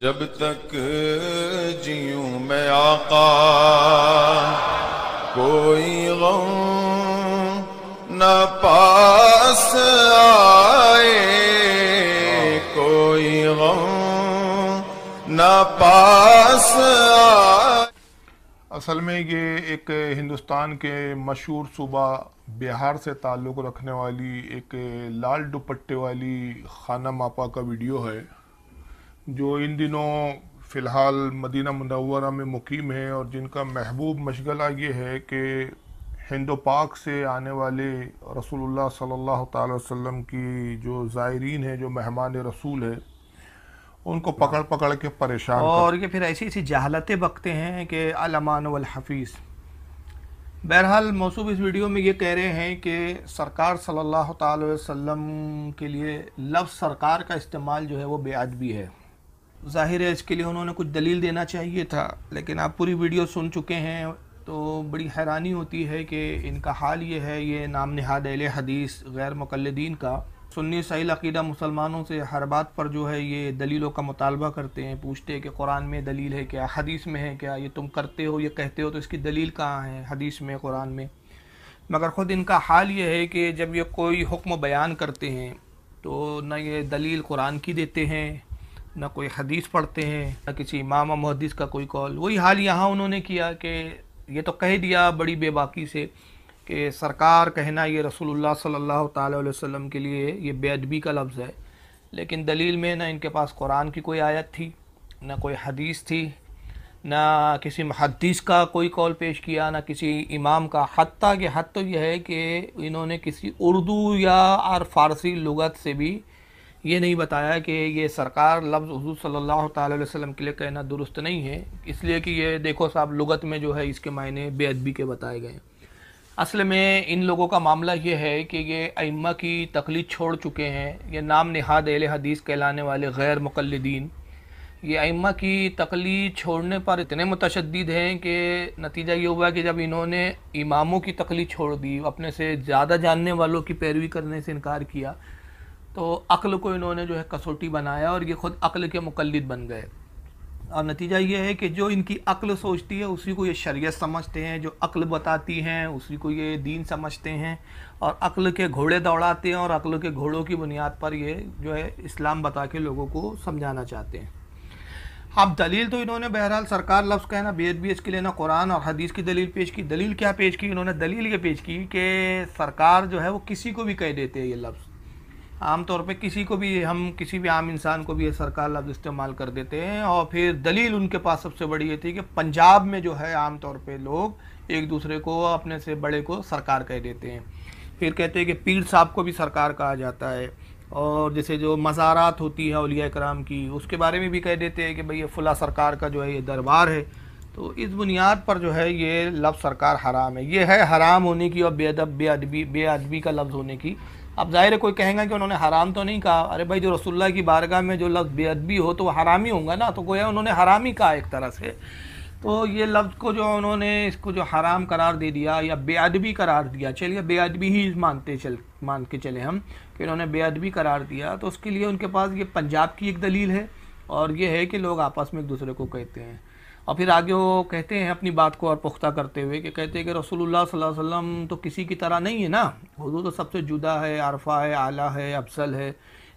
جب تک جیوں میں آقا کوئی غم نہ پاس آئے، کوئی غم نہ پاس آئے۔ اصل میں یہ ایک ہندوستان کے مشہور صوبہ بہار سے تعلق رکھنے والی ایک لال دوپٹے والی خانم آپا کا ویڈیو ہے جو ان دنوں فی الحال مدینہ منورہ میں مقیم ہے، اور جن کا محبوب مشغلہ یہ ہے کہ ہند و پاک سے آنے والے رسول اللہ صلی اللہ تعالی وسلم کی جو زائرین ہیں، جو مہمان رسول ہے، ان کو پکڑ پکڑ کے پریشان اور یہ پھر ایسی جہالتیں بکتے ہیں کہ الامان والحفیظ۔ بہرحال موصوف اس ویڈیو میں یہ کہہ رہے ہیں کہ سرکار صلی اللہ تعالی وسلم کے لیے لفظ سرکار کا استعمال جو ہے وہ بے ادبی ہے۔ ظاہر ہے اس کے لیے انہوں نے کچھ دلیل دینا چاہیے تھا، لیکن آپ پوری ویڈیو سن چکے ہیں تو بڑی حیرانی ہوتی ہے کہ ان کا حال یہ ہے، یہ نام نہاد اہل حدیث غیر مقلدین کا سنی صحیح عقیدہ مسلمانوں سے ہر بات پر جو ہے یہ دلیلوں کا مطالبہ کرتے ہیں، پوچھتے ہیں کہ قرآن میں دلیل ہے کیا، حدیث میں ہے کیا، یہ تم کرتے ہو یہ کہتے ہو تو اس کی دلیل کہاں ہے حدیث میں قرآن میں۔ مگر خود ان کا حال یہ ہے کہ جب یہ کوئی حکم بیان کرتے ہیں تو نہ یہ دلیل قرآن کی دیتے ہیں، نہ کوئی حدیث پڑھتے ہیں، نہ کسی امام و محدث کا کوئی قول۔ وہی حال یہاں انہوں نے کیا کہ یہ تو کہہ دیا بڑی بے باکی سے کہ سرکار کہنا یہ رسول اللہ صلی اللہ تعالیٰ علیہ وسلم کے لیے یہ بے ادبی کا لفظ ہے، لیکن دلیل میں نہ ان کے پاس قرآن کی کوئی آیت تھی، نہ کوئی حدیث تھی، نہ کسی محدث کا کوئی قول پیش کیا، نہ کسی امام کا، حتیٰ کہ حد تو یہ ہے کہ انہوں نے کسی اردو یا اور فارسی لغت سے بھی یہ نہیں بتایا کہ یہ سرکار لفظ حضور صلی اللہ تعالی علیہ وسلم کے لیے کہنا درست نہیں ہے، اس لیے کہ یہ دیکھو صاحب لغت میں جو ہے اس کے معنی بے ادبی کے بتائے گئے ہیں۔ اصل میں ان لوگوں کا معاملہ یہ ہے کہ یہ ائمہ کی تقلید چھوڑ چکے ہیں، یہ نام نہاد اہل حدیث کہلانے والے غیر مقلدین یہ ائمہ کی تقلید چھوڑنے پر اتنے متشدد ہیں کہ نتیجہ یہ ہوا کہ جب انہوں نے اماموں کی تقلید چھوڑ دی، اپنے سے زیادہ جاننے والوں کی پیروی کرنے سے انکار کیا، تو عقل کو انہوں نے جو ہے کسوٹی بنایا اور یہ خود عقل کے مقلد بن گئے۔ اور نتیجہ یہ ہے کہ جو ان کی عقل سوچتی ہے اسی کو یہ شریعت سمجھتے ہیں، جو عقل بتاتی ہیں اسی کو یہ دین سمجھتے ہیں، اور عقل کے گھوڑے دوڑاتے ہیں اور عقل کے گھوڑوں کی بنیاد پر یہ جو ہے اسلام بتا کے لوگوں کو سمجھانا چاہتے ہیں۔ اب دلیل تو انہوں نے بہرحال سرکار لفظ کہنا بے ادبی اس کے لیے نہ قرآن اور حدیث کی دلیل پیش کی۔ دلیل کیا پیش کی انہوں نے؟ دلیل یہ پیش کی کہ سرکار جو ہے وہ کسی کو بھی کہہ دیتے ہیں یہ لفظ، عام طور پہ کسی کو بھی، ہم کسی بھی عام انسان کو بھی یہ سرکار لفظ استعمال کر دیتے ہیں۔ اور پھر دلیل ان کے پاس سب سے بڑی یہ تھی کہ پنجاب میں جو ہے عام طور پہ لوگ ایک دوسرے کو اپنے سے بڑے کو سرکار کہہ دیتے ہیں، پھر کہتے ہیں کہ پیر صاحب کو بھی سرکار کہا جاتا ہے، اور جیسے جو مزارات ہوتی ہے اولیاء کرام کی اس کے بارے میں بھی کہہ دیتے ہیں کہ بھئی یہ فلاں سرکار کا جو ہے یہ دربار ہے۔ تو اس بنیاد پر جو ہے یہ لفظ سرکار حرام ہے، یہ ہے حرام ہونے کی اور بے ادبی کا لفظ ہونے کی۔ اب ظاہر ہے کوئی کہیں گا کہ انہوں نے حرام تو نہیں کہا، ارے بھائی جو رسول اللہ کی بارگاہ میں جو لفظ بے ادبی ہو تو وہ حرام ہی ہوگا نا، تو گویا انہوں نے حرام ہی کہا ایک طرح سے۔ تو یہ لفظ کو جو انہوں نے اس کو جو حرام قرار دے دیا یا بے ادبی قرار دیا، چلیے بے ادبی ہی مان کے چلے ہم کہ انہوں نے بے ادبی قرار دیا، تو اس کے لیے ان کے پاس یہ پنجاب کی ایک دلیل ہے، اور یہ ہے کہ لوگ آپس میں ایک دوسرے کو کہتے ہیں۔ اور پھر آگے وہ کہتے ہیں اپنی بات کو اور پختہ کرتے ہوئے کہ کہتے ہیں کہ رسول اللہ صلی اللہ علیہ وسلم تو کسی کی طرح نہیں ہے نا، حضور تو سب سے جدا ہے، عرفہ ہے، اعلیٰ ہے، افضل ہے،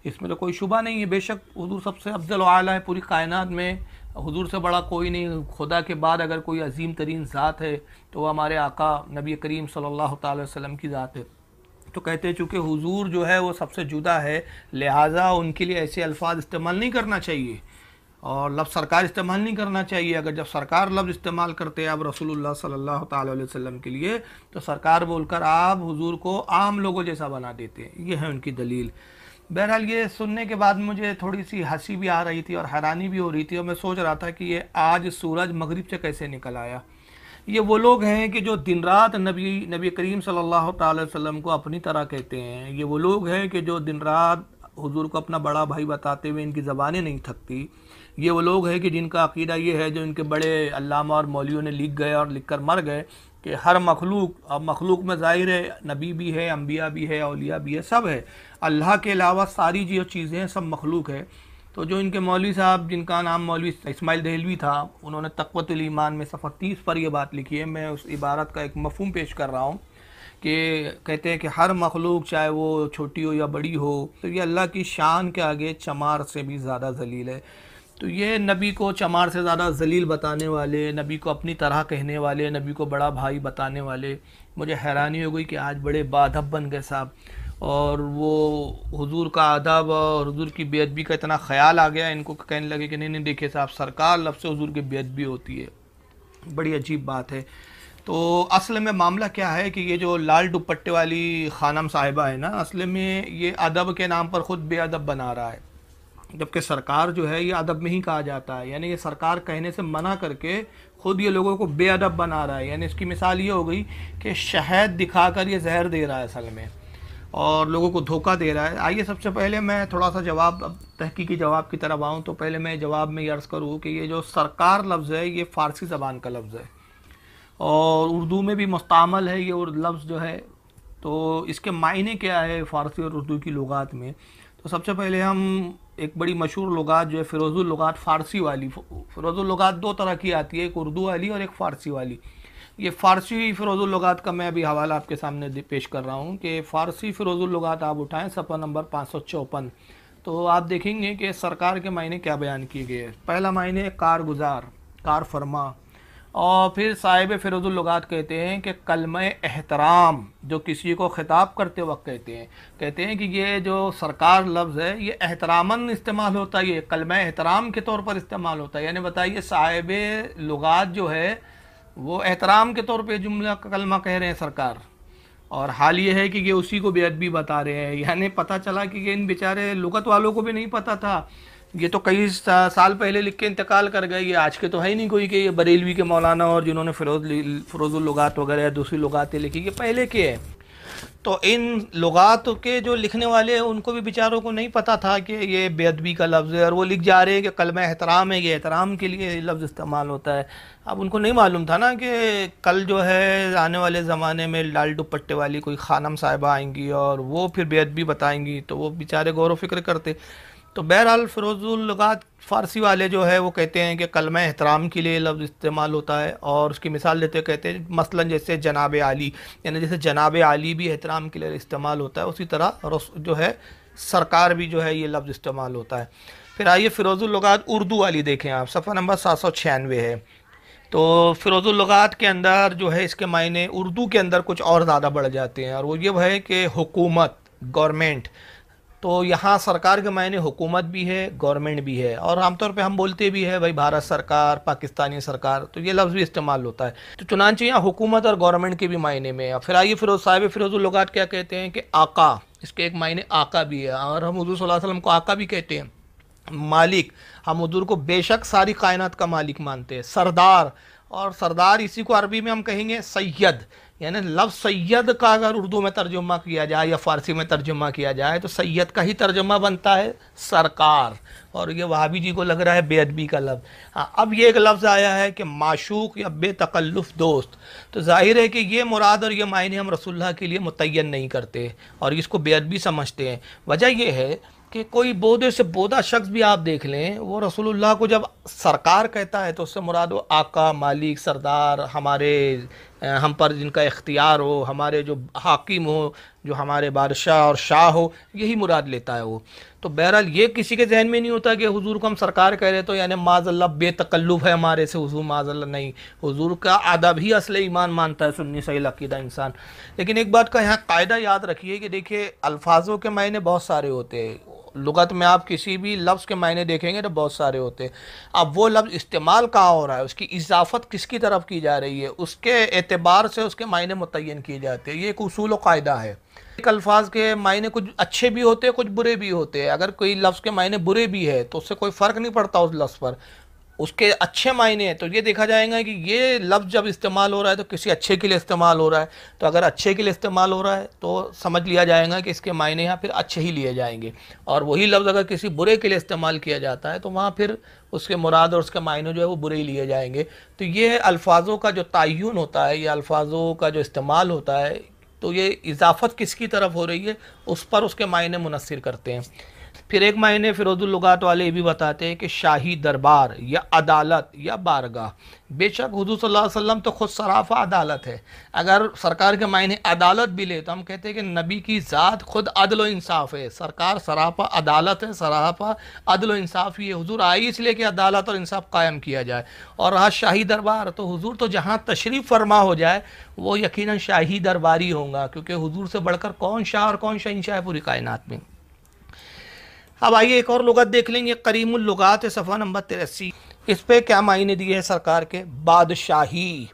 اس میں تو کوئی شبہ نہیں ہے، بے شک حضور سب سے افضل و اعلیٰ ہے پوری کائنات میں، حضور سے بڑا کوئی نہیں، خدا کے بعد اگر کوئی عظیم ترین ذات ہے تو وہ ہمارے آقا نبی کریم صلی اللہ تعالی وسلم کی ذات ہے۔ تو کہتے ہیں چونکہ حضور جو ہے وہ سب سے جدا ہے لہٰذا ان کے لیے ایسے الفاظ استعمال نہیں کرنا چاہیے اور لفظ سرکار استعمال نہیں کرنا چاہیے۔ اگر جب سرکار لفظ استعمال کرتے ہیں آپ رسول اللہ صلی اللہ تعالی علیہ وسلم کے لیے تو سرکار بول کر آپ حضور کو عام لوگوں جیسا بنا دیتے ہیں، یہ ہے ان کی دلیل۔ بہرحال یہ سننے کے بعد مجھے تھوڑی سی ہنسی بھی آ رہی تھی اور حیرانی بھی ہو رہی تھی، اور میں سوچ رہا تھا کہ یہ آج سورج مغرب سے کیسے نکل آیا۔ یہ وہ لوگ ہیں کہ جو دن رات نبی کریم صلی اللہ تعالی وسلم کو اپنی طرح کہتے ہیں، یہ وہ لوگ ہیں کہ جو دن رات حضور کو اپنا بڑا بھائی بتاتے ہوئے ان کی زبانیں نہیں تھکتی، یہ وہ لوگ ہیں کہ جن کا عقیدہ یہ ہے جو ان کے بڑے علامہ اور مولویوں نے لکھ گئے اور لکھ کر مر گئے کہ ہر مخلوق، اب مخلوق میں ظاہر ہے نبی بھی ہے، انبیاء بھی ہے، اولیاء بھی ہے، سب ہے، اللہ کے علاوہ ساری جو چیزیں ہیں سب مخلوق ہے، تو جو ان کے مولوی صاحب جن کا نام مولوی اسماعیل دہلوی تھا، انہوں نے تقوۃ الایمان میں صفحہ 30 پر یہ بات لکھی ہے. میں اس عبارت کا ایک مفہوم پیش کر رہا ہوں کہ کہتے ہیں کہ ہر مخلوق چاہے وہ چھوٹی ہو یا بڑی ہو تو یہ اللہ کی شان کے آگے چمار سے بھی زیادہ ذلیل ہے. تو یہ نبی کو چمار سے زیادہ ذلیل بتانے والے، نبی کو اپنی طرح کہنے والے، نبی کو بڑا بھائی بتانے والے، مجھے حیرانی ہو گئی کہ آج بڑے باادب بن گئے صاحب، اور وہ حضور کا ادب اور حضور کی بے ادبی کا اتنا خیال آ گیا ان کو، کہنے لگے کہ نہیں دیکھیے صاحب سرکار لفظ حضور کی بے ادبی ہوتی ہے. بڑی عجیب بات ہے. تو اصل میں معاملہ کیا ہے کہ یہ جو لال دوپٹے والی خانم صاحبہ ہے نا، اصل میں یہ ادب کے نام پر خود بے ادب بنا رہا ہے، جبکہ سرکار جو ہے یہ ادب میں ہی کہا جاتا ہے. یعنی یہ سرکار کہنے سے منع کر کے خود یہ لوگوں کو بے ادب بنا رہا ہے. یعنی اس کی مثال یہ ہو گئی کہ شہد دکھا کر یہ زہر دے رہا ہے اصل میں، اور لوگوں کو دھوکہ دے رہا ہے. آئیے سب سے پہلے میں تھوڑا سا جواب، اب تحقیقی جواب کی طرف آؤں تو پہلے میں جواب میں یہ عرض کروں کہ یہ جو سرکار لفظ ہے یہ فارسی زبان کا لفظ ہے اور اردو میں بھی مستعمل ہے یہ لفظ جو ہے. تو اس کے معنی کیا ہے فارسی اور اردو کی لغات میں؟ تو سب سے پہلے ہم ایک بڑی مشہور لغات جو ہے فیروز اللغات فارسی والی، فیروز اللغات دو طرح کی آتی ہے، ایک اردو والی اور ایک فارسی والی. یہ فارسی فیروز اللغات کا میں ابھی حوالہ آپ کے سامنے پیش کر رہا ہوں کہ فارسی فیروز اللغات آپ اٹھائیں صفحہ نمبر 554، تو آپ دیکھیں گے کہ سرکار کے معنی کیا بیان کیے گئے ہیں. پہلا معنی ہے کارگزار، کار فرما، اور پھر صاحب فیروز اللغات کہتے ہیں کہ کلمہ احترام جو کسی کو خطاب کرتے وقت کہتے ہیں کہ یہ جو سرکار لفظ ہے یہ احتراماً استعمال ہوتا ہے، یہ کلمہ احترام کے طور پر استعمال ہوتا ہے. یعنی بتائیے صاحب لغات جو ہے وہ احترام کے طور پہ جملہ کا کلمہ کہہ رہے ہیں سرکار، اور حال یہ ہے کہ یہ اسی کو بے ادبی بتا رہے ہیں. یعنی پتہ چلا کہ یہ ان بیچارے لغت والوں کو بھی نہیں پتہ تھا، یہ تو کئی سال پہلے لکھ کے انتقال کر گئے، یہ آج کے تو ہے ہی نہیں کوئی کہ یہ بریلوی کے مولانا اور جنہوں نے فیروز اللغات وغیرہ دوسری لغاتیں لکھی، یہ پہلے کے ہیں. تو ان لغات کے جو لکھنے والے ہیں ان کو بھی بیچاروں کو نہیں پتہ تھا کہ یہ بے ادبی کا لفظ ہے، اور وہ لکھ جا رہے ہیں کہ کلمہ احترام ہے، یہ احترام کے لیے یہ لفظ استعمال ہوتا ہے. اب ان کو نہیں معلوم تھا نا کہ کل جو ہے آنے والے زمانے میں لال دوپٹے والی کوئی خانم صاحبہ آئیں گی اور وہ پھر بے ادبی بتائیں گی، تو وہ بیچارے غور و فکر کرتے. تو بہرحال فیروز اللغات فارسی والے جو ہے وہ کہتے ہیں کہ کلمہ احترام کے لیے لفظ استعمال ہوتا ہے، اور اس کی مثال دیتے کہتے ہیں مثلا جیسے جناب عالی، یعنی جیسے جناب عالی بھی احترام کے لیے استعمال ہوتا ہے، اسی طرح جو ہے سرکار بھی جو ہے یہ لفظ استعمال ہوتا ہے. پھر آئیے فیروز اللغات اردو والی دیکھیں آپ، صفحہ نمبر 796 ہے. تو فیروز اللغات کے اندر جو ہے اس کے معنی اردو کے اندر کچھ اور زیادہ بڑھ جاتے ہیں، اور وہ یہ ہے کہ حکومت، گورنمنٹ. تو یہاں سرکار کے معنی حکومت بھی ہے، گورنمنٹ بھی ہے، اور عام طور پہ ہم بولتے بھی ہے بھائی بھارت سرکار، پاکستانی سرکار، تو یہ لفظ بھی استعمال ہوتا ہے. تو چنانچہ یہاں حکومت اور گورنمنٹ کے بھی معنی میں. پھر آئیے صاحب فیروز اللغات کیا کہتے ہیں کہ آقا، اس کے ایک معنی آقا بھی ہے، اور ہم حضور صلی اللہ علیہ وسلم کو آقا بھی کہتے ہیں. مالک، ہم حضور کو بے شک ساری کائنات کا مالک مانتے ہیں. سردار، اور سردار اسی کو عربی میں ہم کہیں گے سید. یعنی لفظ سید کا اگر اردو میں ترجمہ کیا جائے یا فارسی میں ترجمہ کیا جائے تو سید کا ہی ترجمہ بنتا ہے سرکار، اور یہ وہابی جی کو لگ رہا ہے بے ادبی کا لفظ. اب یہ ایک لفظ آیا ہے کہ معشوق یا بے تکلف دوست، تو ظاہر ہے کہ یہ مراد اور یہ معنی ہم رسول اللہ کے لیے متعین نہیں کرتے اور اس کو بے ادبی سمجھتے ہیں. وجہ یہ ہے کہ کوئی بودے سے بودا شخص بھی آپ دیکھ لیں، وہ رسول اللہ کو جب سرکار کہتا ہے تو اس سے مراد وہ آقا، مالک، سردار، ہمارے ہم پر جن کا اختیار ہو، ہمارے جو حاکم ہو، جو ہمارے بادشاہ اور شاہ ہو، یہی مراد لیتا ہے وہ. تو بہرحال یہ کسی کے ذہن میں نہیں ہوتا کہ حضور کو ہم سرکار کہہ رہے تو یعنی معاذ اللہ بے تکلف ہے ہمارے سے حضور، معاذ اللہ نہیں. حضور کا ادب ہی اصل ایمان مانتا ہے سنی صحیح عقیدہ انسان. لیکن ایک بات کا یہاں قاعدہ یاد رکھیے کہ دیکھیے الفاظوں کے معنی بہت سارے ہوتے ہیں. لغت میں آپ کسی بھی لفظ کے معنی دیکھیں گے تو بہت سارے ہوتے ہیں. اب وہ لفظ استعمال کہاں ہو رہا ہے، اس کی اضافت کس کی طرف کی جا رہی ہے، اس کے اعتبار سے اس کے معنی متعین کیے جاتے ہیں. یہ ایک اصول و قاعدہ ہے. ایک الفاظ کے معنی کچھ اچھے بھی ہوتے ہیں، کچھ برے بھی ہوتے ہیں. اگر کوئی لفظ کے معنی برے بھی ہے تو اس سے کوئی فرق نہیں پڑتا اس لفظ پر. اس کے اچھے معنی ہیں تو یہ دیکھا جائے گا کہ یہ لفظ جب استعمال ہو رہا ہے تو کسی اچھے کے لیے استعمال ہو رہا ہے. تو اگر اچھے کے لیے استعمال ہو رہا ہے تو سمجھ لیا جائے گا کہ اس کے معنی یہاں پھر اچھے ہی لیے جائیں گے. اور وہی لفظ اگر کسی برے کے لیے استعمال کیا جاتا ہے تو وہاں پھر اس کے مراد اور اس کے معنی جو ہے وہ برے ہی لیے جائیں گے. تو یہ الفاظوں کا جو تعین ہوتا ہے، یہ الفاظوں کا جو استعمال ہوتا ہے، تو یہ اضافت کس کی طرف ہو رہی ہے اس پر اس کے معنی منحصر کرتے ہیں. پھر ایک معنی فیروز اللغات والے یہ بھی بتاتے ہیں کہ شاہی دربار یا عدالت یا بارگاہ. بے شک حضور صلی اللہ علیہ وسلم تو خود سراپا عدالت ہے. اگر سرکار کے معنی عدالت بھی لے تو ہم کہتے ہیں کہ نبی کی ذات خود عدل و انصاف ہے. سرکار سراپا عدالت ہے، سراپا عدل و انصاف ہی ہے. حضور آئی اس لیے کہ عدالت اور انصاف قائم کیا جائے. اور رہا شاہی دربار، تو حضور تو جہاں تشریف فرما ہو جائے وہ یقیناً شاہی درباری ہوں گا، کیونکہ حضور سے بڑھ کر کون شاہ اور کون شہنشاہ ہے پوری کائنات میں. اب آئیے ایک اور لغت دیکھ لیں گے، کریم اللغات صفحہ نمبر 83. اس پہ کیا معنی دیے ہے سرکار کے؟ بادشاہی.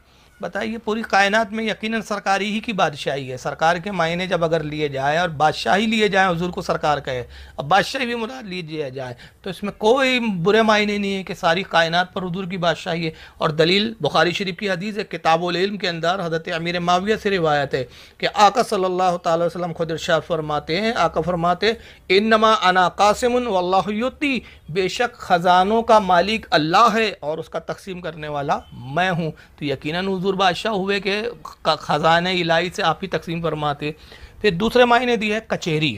بتائیے پوری کائنات میں یقیناً سرکاری ہی کی بادشاہی ہے. سرکار کے معنی جب اگر لیے جائیں اور بادشاہی لیے جائیں، حضور کو سرکار کہے، اب بادشاہی بھی مراد لیے جائے تو اس میں کوئی برے معنی نہیں ہے کہ ساری کائنات پر حضور کی بادشاہی ہے. اور دلیل بخاری شریف کی حدیث ہے، کتاب العلم کے اندر حضرت امیر معاویہ سے روایت ہے کہ آقا صلی اللہ تعالی وسلم خود ارشاد فرماتے ہیں، آقا فرماتے انما انا قاسم واللہ یؤتی، بے شک خزانوں کا مالک اللہ ہے اور اس کا تقسیم کرنے والا میں ہوں. تو یقیناً حضور بادشاہ ہوئے کہ خزانہ الہی سے آپ ہی تقسیم فرماتے. پھر دوسرے معنی دی ہے کچہری.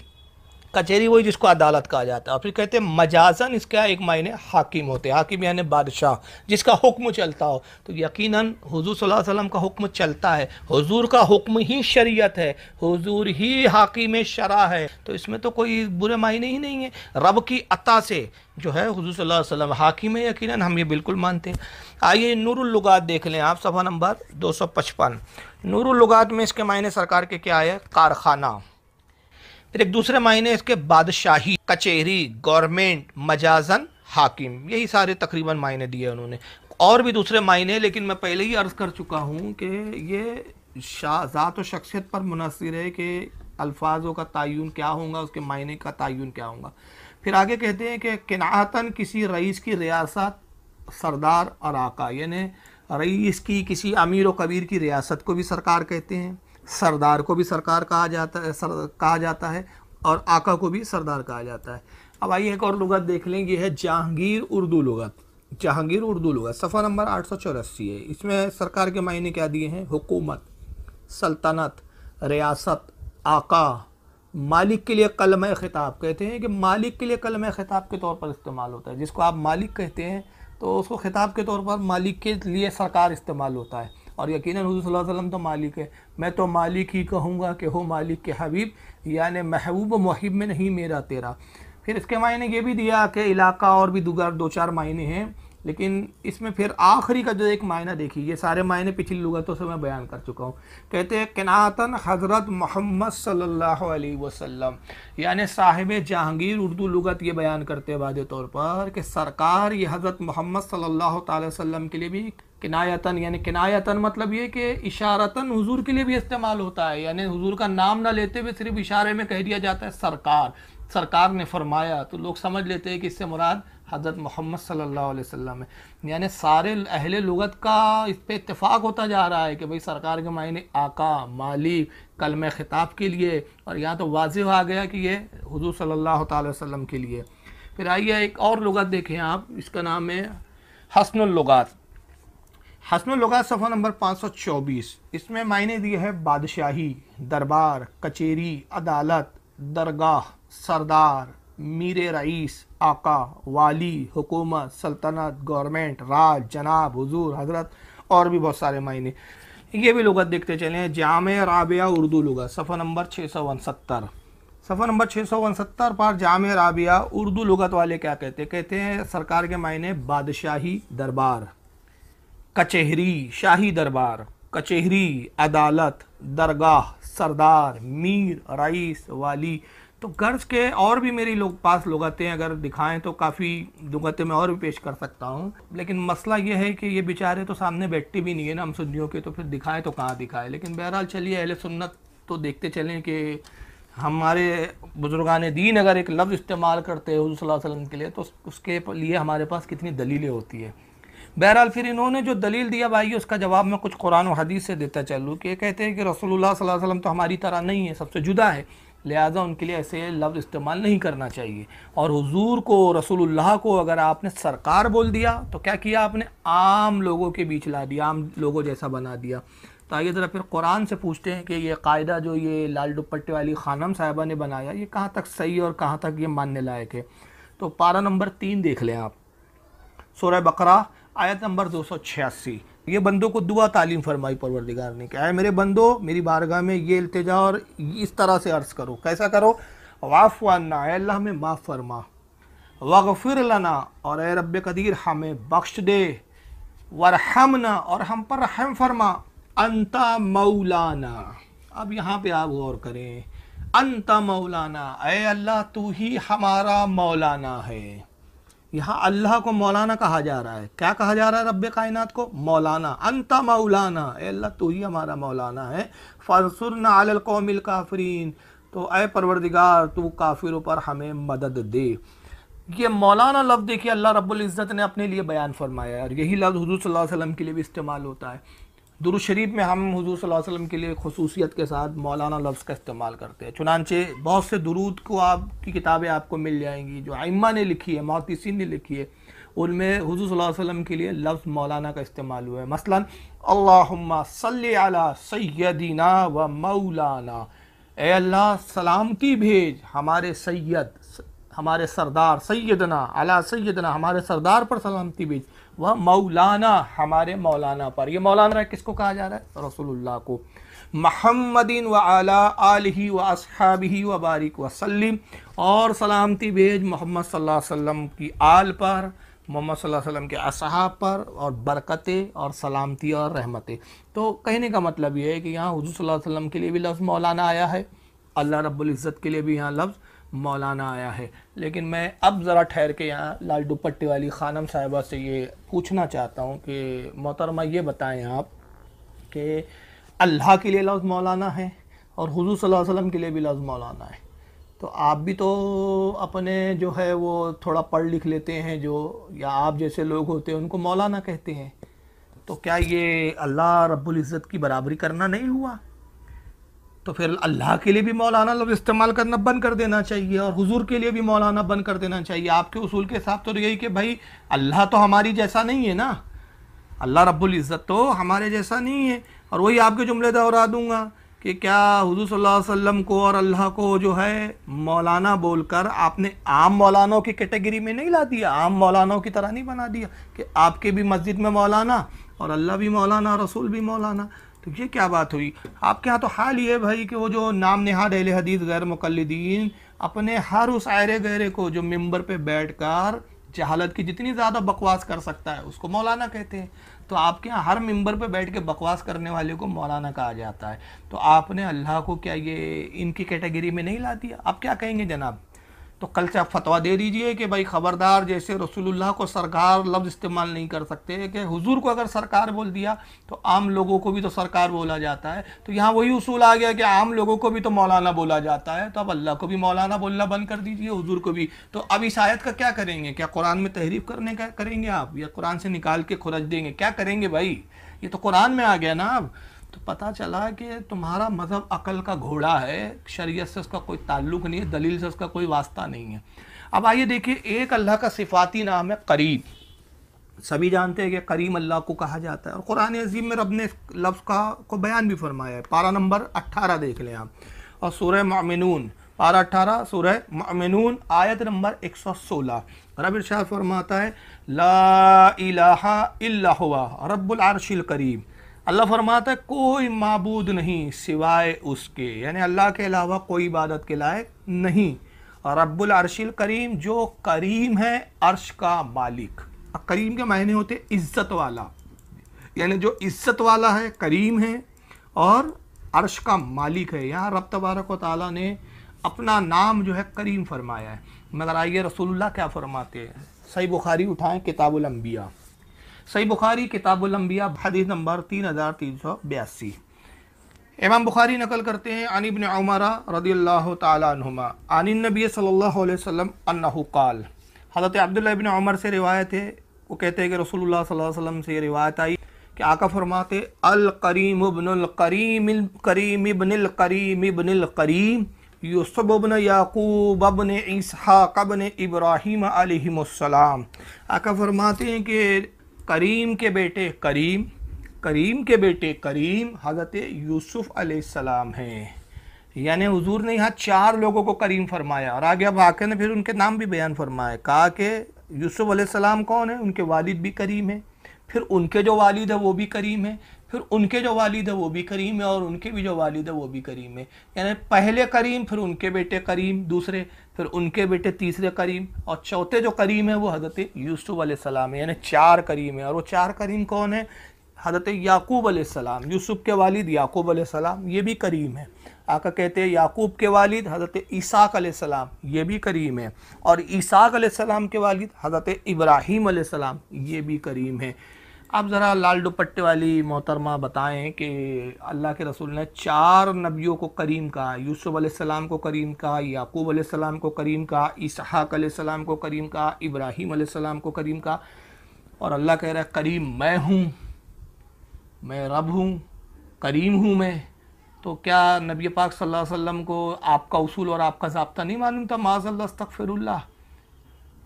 کچہری وہی جس کو عدالت کہا جاتا ہے. اور پھر کہتے ہیں مجازن اس کا ایک معنی حاکم ہوتے ہیں. حاکم یعنی بادشاہ جس کا حکم چلتا ہو. تو یقیناً حضور صلی اللہ علیہ وسلم کا حکم چلتا ہے، حضور کا حکم ہی شریعت ہے، حضور ہی حاکم شرع ہے. تو اس میں تو کوئی برے معنی ہی نہیں ہے. رب کی عطا سے جو ہے حضور صلی اللہ علیہ وسلم حاکم ہے، یقیناً ہم یہ بالکل مانتے ہیں. آئیے نور اللغات دیکھ لیں آپ، صفحہ نمبر 255. نور اللغات میں اس کے معنی سرکار کے کیا ہے؟ کارخانہ. پھر ایک دوسرے معنی اس کے بادشاہی، کچہری، گورنمنٹ، مجازن، حاکم. یہی سارے تقریباً معنی دیے انہوں نے. اور بھی دوسرے معنی، لیکن میں پہلے ہی عرض کر چکا ہوں کہ یہ ذات و شخصیت پر منحصر ہے کہ الفاظوں کا تعین کیا ہوگا، اس کے معنی کا تعین کیا ہوگا. پھر آگے کہتے ہیں کہ کنعاتن کسی رئیس کی ریاست، سردار اور آقا، یعنی رئیس کی کسی امیر و کبیر کی ریاست کو بھی سرکار کہتے ہیں، سردار کو بھی سرکار کہا جاتا ہے اور آقا کو بھی سردار کہا جاتا ہے. اب آئیے ایک اور لغت دیکھ لیں، یہ ہے جہانگیر اردو لغت. جہانگیر اردو لغت صفحہ نمبر 884 ہے. اس میں سرکار کے معنی کیا دیے ہیں؟ حکومت، سلطنت، ریاست، آقا. مالک کے لیے کلمہ خطاب کہتے ہیں کہ مالک کے لیے کلمہ خطاب کے طور پر استعمال ہوتا ہے. جس کو آپ مالک کہتے ہیں تو اس کو خطاب کے طور پر مالک کے لیے سرکار استعمال ہوتا ہے. اور یقیناً حضور صلی اللہ علیہ وسلم تو مالک ہے. میں تو مالک ہی کہوں گا کہ ہو مالک کے حبیب، یعنی محبوب و محب میں نہیں میرا تیرا. پھر اس کے معنی یہ بھی دیا کہ علاقہ، اور بھی دیگر 2-4 معنی ہیں، لیکن اس میں پھر آخری کا جو ایک معنی دیکھیے، یہ سارے معنی پچھلی لغتوں سے میں بیان کر چکا ہوں. کہتے ہیں کنعاتن حضرت محمد صلی اللہ علیہ وسلم، یعنی صاحب جہانگیر اردو لغت یہ بیان کرتے ہیں واضح طور پر کہ سرکار یہ حضرت محمد صلی اللہ تعالی وسلم کے لیے بھی کنایتن، یعنی کنایتن مطلب یہ کہ اشارتن حضور کے لیے بھی استعمال ہوتا ہے. یعنی حضور کا نام نہ لیتے ہوئے صرف اشارے میں کہہ دیا جاتا ہے سرکار، سرکار نے فرمایا، تو لوگ سمجھ لیتے ہیں کہ اس سے مراد حضرت محمد صلی اللہ علیہ وسلم ہے. یعنی سارے اہل لغت کا اس پہ اتفاق ہوتا جا رہا ہے کہ بھئی سرکار کے معنی آقا، مالک، کلمہ خطاب کے لیے، اور یہاں تو واضح آ گیا کہ یہ حضور صلی اللہ تعالی وسلم کے لیے. پھر آئیے ایک اور لغت دیکھیں آپ، اس کا نام ہے حسن اللغات. حسن اللغات صفحہ نمبر 524. اس میں معنی دیے ہے بادشاہی، دربار، کچہری، عدالت، درگاہ، سردار، میر رئیس، آقا، والی، حکومت، سلطنت، گورنمنٹ، راج، جناب، حضور، حضرت، اور بھی بہت سارے معنی. یہ بھی لغت دیکھتے چلیں. جامع رابعہ اردو لغت صفحہ نمبر 669. صفحہ نمبر 669 پر جامع رابعہ اردو لغت والے کیا کہتے ہیں سرکار کے معنی بادشاہی، دربار، کچہری، شاہی دربار، کچہری، عدالت، درگاہ، سردار، میر، رئیس، والی. تو غرض کے اور بھی میری پاس لغتیں اگر دکھائیں تو کافی لغتیں میں اور بھی پیش کر سکتا ہوں، لیکن مسئلہ یہ ہے کہ یہ بیچارے تو سامنے بیٹھتے بھی نہیں ہیں نا ہم سنیوں کے، تو پھر دکھائیں تو کہاں دکھائیں. لیکن بہرحال چلیے اہل سنت تو دیکھتے چلیں کہ ہمارے بزرگان دین اگر ایک لفظ استعمال کرتے ہیں حضور صلی اللہ علیہ وسلم کے لیے تو اس کے لیے ہمارے پاس کتنی دلیلیں ہوتی ہیں. بہرحال پھر انہوں نے جو دلیل دیا بھائی اس کا جواب میں کچھ قرآن و حدیث سے دیتا چلوں کہ کہتے ہیں کہ رسول اللہ صلی اللہ علیہ وسلم تو ہماری طرح نہیں ہے، سب سے جدا ہے، لہٰذا ان کے لیے ایسے لفظ استعمال نہیں کرنا چاہیے. اور حضور کو، رسول اللہ کو اگر آپ نے سرکار بول دیا تو کیا کیا آپ نے؟ عام لوگوں کے بیچ لا دیا، عام لوگوں جیسا بنا دیا. تو آئیے ذرا پھر قرآن سے پوچھتے ہیں کہ یہ قاعدہ جو یہ لال دوپٹے والی خانم صاحبہ نے بنایا یہ کہاں تک صحیح اور کہاں تک یہ ماننے لائق ہے. تو پارہ نمبر 3 دیکھ لیں آپ، سورہ بقرہ آیت نمبر 286. یہ بندوں کو دعا تعلیم فرمائی پروردگار نے کہ اے میرے بندو میری بارگاہ میں یہ التجا اور اس طرح سے عرض کرو. کیسا کرو؟ واعف عنا، اے اللہ ہمیں معاف فرما، واغفر لنا، اور اے رب قدیر ہمیں بخش دے، ورحمنا، اور ہم پر رحم فرما، انت مولانا. اب یہاں پہ آپ غور کریں، انت مولانا، اے اللہ تو ہی ہمارا مولانا ہے. یہاں اللہ کو مولانا کہا جا رہا ہے. کیا کہا جا رہا ہے رب کائنات کو؟ مولانا. انت مولانا، اے اللہ تو ہی ہمارا مولانا ہے. فانصرنا علی القوم الکافرین، تو اے پروردگار تو کافروں پر ہمیں مدد دے. یہ مولانا لفظ دیکھیے اللہ رب العزت نے اپنے لیے بیان فرمایا ہے، اور یہی لفظ حضور صلی اللہ علیہ وسلم کے لیے بھی استعمال ہوتا ہے. درود شریف میں ہم حضور صلی اللہ علیہ وسلم کے لیے خصوصیت کے ساتھ مولانا لفظ کا استعمال کرتے ہیں. چنانچہ بہت سے درود کو آپ کی کتابیں آپ کو مل جائیں گی جو ائمہ نے لکھی ہے، محدثین نے لکھی ہے، ان میں حضور صلی اللہ علیہ وسلم کے لیے لفظ مولانا کا استعمال ہوا ہے. مثلا اللہم صلی علی سیدنا و مولانا، اے اللہ سلامتی بھیج ہمارے سید، ہمارے سردار، سیدنا علی سیدنا، ہمارے سردار پر سلامتی بھیج، وہ مولانا، ہمارے مولانا پر. یہ مولانا کس کو کہا جا رہا ہے؟ رسول اللہ کو. محمد وعلی آلہ واصحابہ وبارک وسلم، اور سلامتی بھیج محمد صلی اللہ علیہ وسلم کی آل پر، محمد صلی اللہ علیہ وسلم کے اصحاب پر، اور برکتیں اور سلامتی اور رحمتیں. تو کہنے کا مطلب یہ ہے کہ یہاں حضور صلی اللہ علیہ وسلم کے لیے بھی لفظ مولانا آیا ہے، اللہ رب العزت کے لیے بھی یہاں لفظ مولانا آیا ہے. لیکن میں اب ذرا ٹھہر کے یہاں لال دوپٹے والی خانم صاحبہ سے یہ پوچھنا چاہتا ہوں کہ محترمہ یہ بتائیں آپ کہ اللہ کے لیے لفظ مولانا ہے اور حضور صلی اللہ علیہ وسلم کے لیے بھی لفظ مولانا ہے، تو آپ بھی تو اپنے جو ہے وہ تھوڑا پڑھ لکھ لیتے ہیں، جو یا آپ جیسے لوگ ہوتے ہیں ان کو مولانا کہتے ہیں، تو کیا یہ اللہ رب العزت کی برابری کرنا نہیں ہوا؟ تو پھر اللہ کے لیے بھی مولانا لفظ استعمال کرنا بند کر دینا چاہیے اور حضور کے لیے بھی مولانا بند کر دینا چاہیے. آپ کے اصول کے حساب تو یہی کہ بھائی اللہ تو ہماری جیسا نہیں ہے نا، اللہ رب العزت تو ہمارے جیسا نہیں ہے. اور وہی آپ کے جملے دہرا دوں گا کہ کیا حضور صلی اللہ علیہ وسلم کو اور اللہ کو جو ہے مولانا بول کر آپ نے عام مولانوں کی کیٹیگری میں نہیں لا دیا، عام مولانوں کی طرح نہیں بنا دیا کہ آپ کے بھی مسجد میں مولانا اور اللہ بھی مولانا، رسول بھی مولانا. تو یہ کیا بات ہوئی؟ آپ کے ہاں تو حال یہ ہے بھائی کہ وہ جو نام نہاد اہل حدیث غیر مقلدین اپنے ہر اس آئرے غیرے کو جو ممبر پہ بیٹھ کر جہالت کی جتنی زیادہ بکواس کر سکتا ہے اس کو مولانا کہتے ہیں. تو آپ کے ہاں ہر ممبر پہ بیٹھ کے بکواس کرنے والے کو مولانا کہا جاتا ہے. تو آپ نے اللہ کو کیا یہ ان کی کیٹیگری میں نہیں لا دیا؟ آپ کیا کہیں گے جناب؟ تو کل سے آپ فتویٰ دے دیجئے کہ بھائی خبردار، جیسے رسول اللہ کو سرکار لفظ استعمال نہیں کر سکتے کہ حضور کو اگر سرکار بول دیا تو عام لوگوں کو بھی تو سرکار بولا جاتا ہے. تو یہاں وہی اصول آ گیا کہ عام لوگوں کو بھی تو مولانا بولا جاتا ہے، تو اب اللہ کو بھی مولانا بولنا بند کر دیجئے، حضور کو بھی. تو اب اس آیت کا کیا کریں گے؟ کیا قرآن میں تحریف کرنے کا کریں گے آپ، یا قرآن سے نکال کے کھرچ دیں گے؟ کیا کریں گے بھائی؟ یہ تو قرآن میں آ گیا نا. اب تو پتہ چلا کہ تمہارا مذہب عقل کا گھوڑا ہے، شریعت سے اس کا کوئی تعلق نہیں ہے، دلیل سے اس کا کوئی واسطہ نہیں ہے. اب آئیے دیکھیے، ایک اللہ کا صفاتی نام ہے قریب. سبھی جانتے ہیں کہ کریم اللہ کو کہا جاتا ہے، اور قرآن عظیم میں رب نے اس لفظ کو بیان بھی فرمایا ہے. پارہ نمبر 18 دیکھ لیں آپ، اور سورہ مؤمنون پارہ 18 سورہ مؤمنون آیت نمبر 116 رب ارشاد فرماتا ہے لا الہ الا ہوا رب العرش الکریم. اللہ فرماتا ہے کوئی معبود نہیں سوائے اس کے، یعنی اللہ کے علاوہ کوئی عبادت کے لائق نہیں. رب العرش الکریم، جو کریم ہے عرش کا مالک. کریم کے معنی ہوتے عزت والا، یعنی جو عزت والا ہے کریم ہے اور عرش کا مالک ہے. یہاں رب تبارک و تعالیٰ نے اپنا نام جو ہے کریم فرمایا ہے. مگر آئیے رسول اللہ کیا فرماتے ہیں؟ صحیح بخاری اٹھائیں، کتاب الانبیاء، صحیح بخاری کتاب الانبیاء حدیث نمبر 3382. امام بخاری نقل کرتے ہیں عن ابن عمر رضی اللہ تعالی عنہما عن النبی صلی اللہ علیہ وسلم انہو قال. حضرت عبداللہ ابن عمر سے روایت ہے، وہ کہتے ہیں کہ رسول اللہ صلی اللہ علیہ وسلم سے یہ روایت آئی کہ آقا فرماتے القریم ابن القریم القریم ابن القریم ابن القریم یوسف ابن یعقوب ابن اسحاق ابن ابراہیم علیہ السلام. آقا فرماتے ہیں کہ کریم کے بیٹے کریم، کریم کے بیٹے کریم حضرت یوسف علیہ السلام ہیں. یعنی حضور نے یہاں 4 لوگوں کو کریم فرمایا اور آگے اب آقا نے پھر ان کے نام بھی بیان فرمایا. کہا کہ یوسف علیہ السلام کون ہیں؟ ان کے والد بھی کریم ہیں، پھر ان کے جو والد ہے وہ بھی کریم ہے، پھر ان کے جو والد ہے وہ بھی کریم ہے، اور ان کے بھی جو والد ہے وہ بھی کریم ہے. یعنی پہلے کریم، پھر ان کے بیٹے کریم دوسرے، پھر ان کے بیٹے تیسرے کریم، اور چوتھے جو کریم ہے وہ حضرت یوسف علیہ السلام ہے. یعنی 4 کریم ہیں. اور وہ 4 کریم کون ہیں؟ حضرت یعقوب علیہ السلام، یوسف کے والد یعقوب علیہ السلام، یہ بھی کریم ہے. آقا کہتے ہیں یعقوب کے والد حضرت اسحاق علیہ السلام، یہ بھی کریم ہے. اور اسحاق علیہ السلام کے والد حضرت ابراہیم علیہ السلام، یہ بھی کریم ہے. اب ذرا لال دوپٹے والی محترمہ بتائیں کہ اللہ کے رسول نے 4 نبیوں کو کریم کہا. یوسف علیہ السلام کو کریم کہا، یعقوب علیہ السلام کو کریم کہا، اسحاق علیہ السلام کو کریم کہا، ابراہیم علیہ السلام کو کریم کہا. اور اللہ کہہ رہا ہے کریم میں ہوں، میں رب ہوں، کریم ہوں میں. تو کیا نبی پاک صلی اللہ علیہ وسلم کو آپ کا اصول اور آپ کا ضابطہ نہیں معلوم تھا؟ معاذ اللہ استغفر اللہ،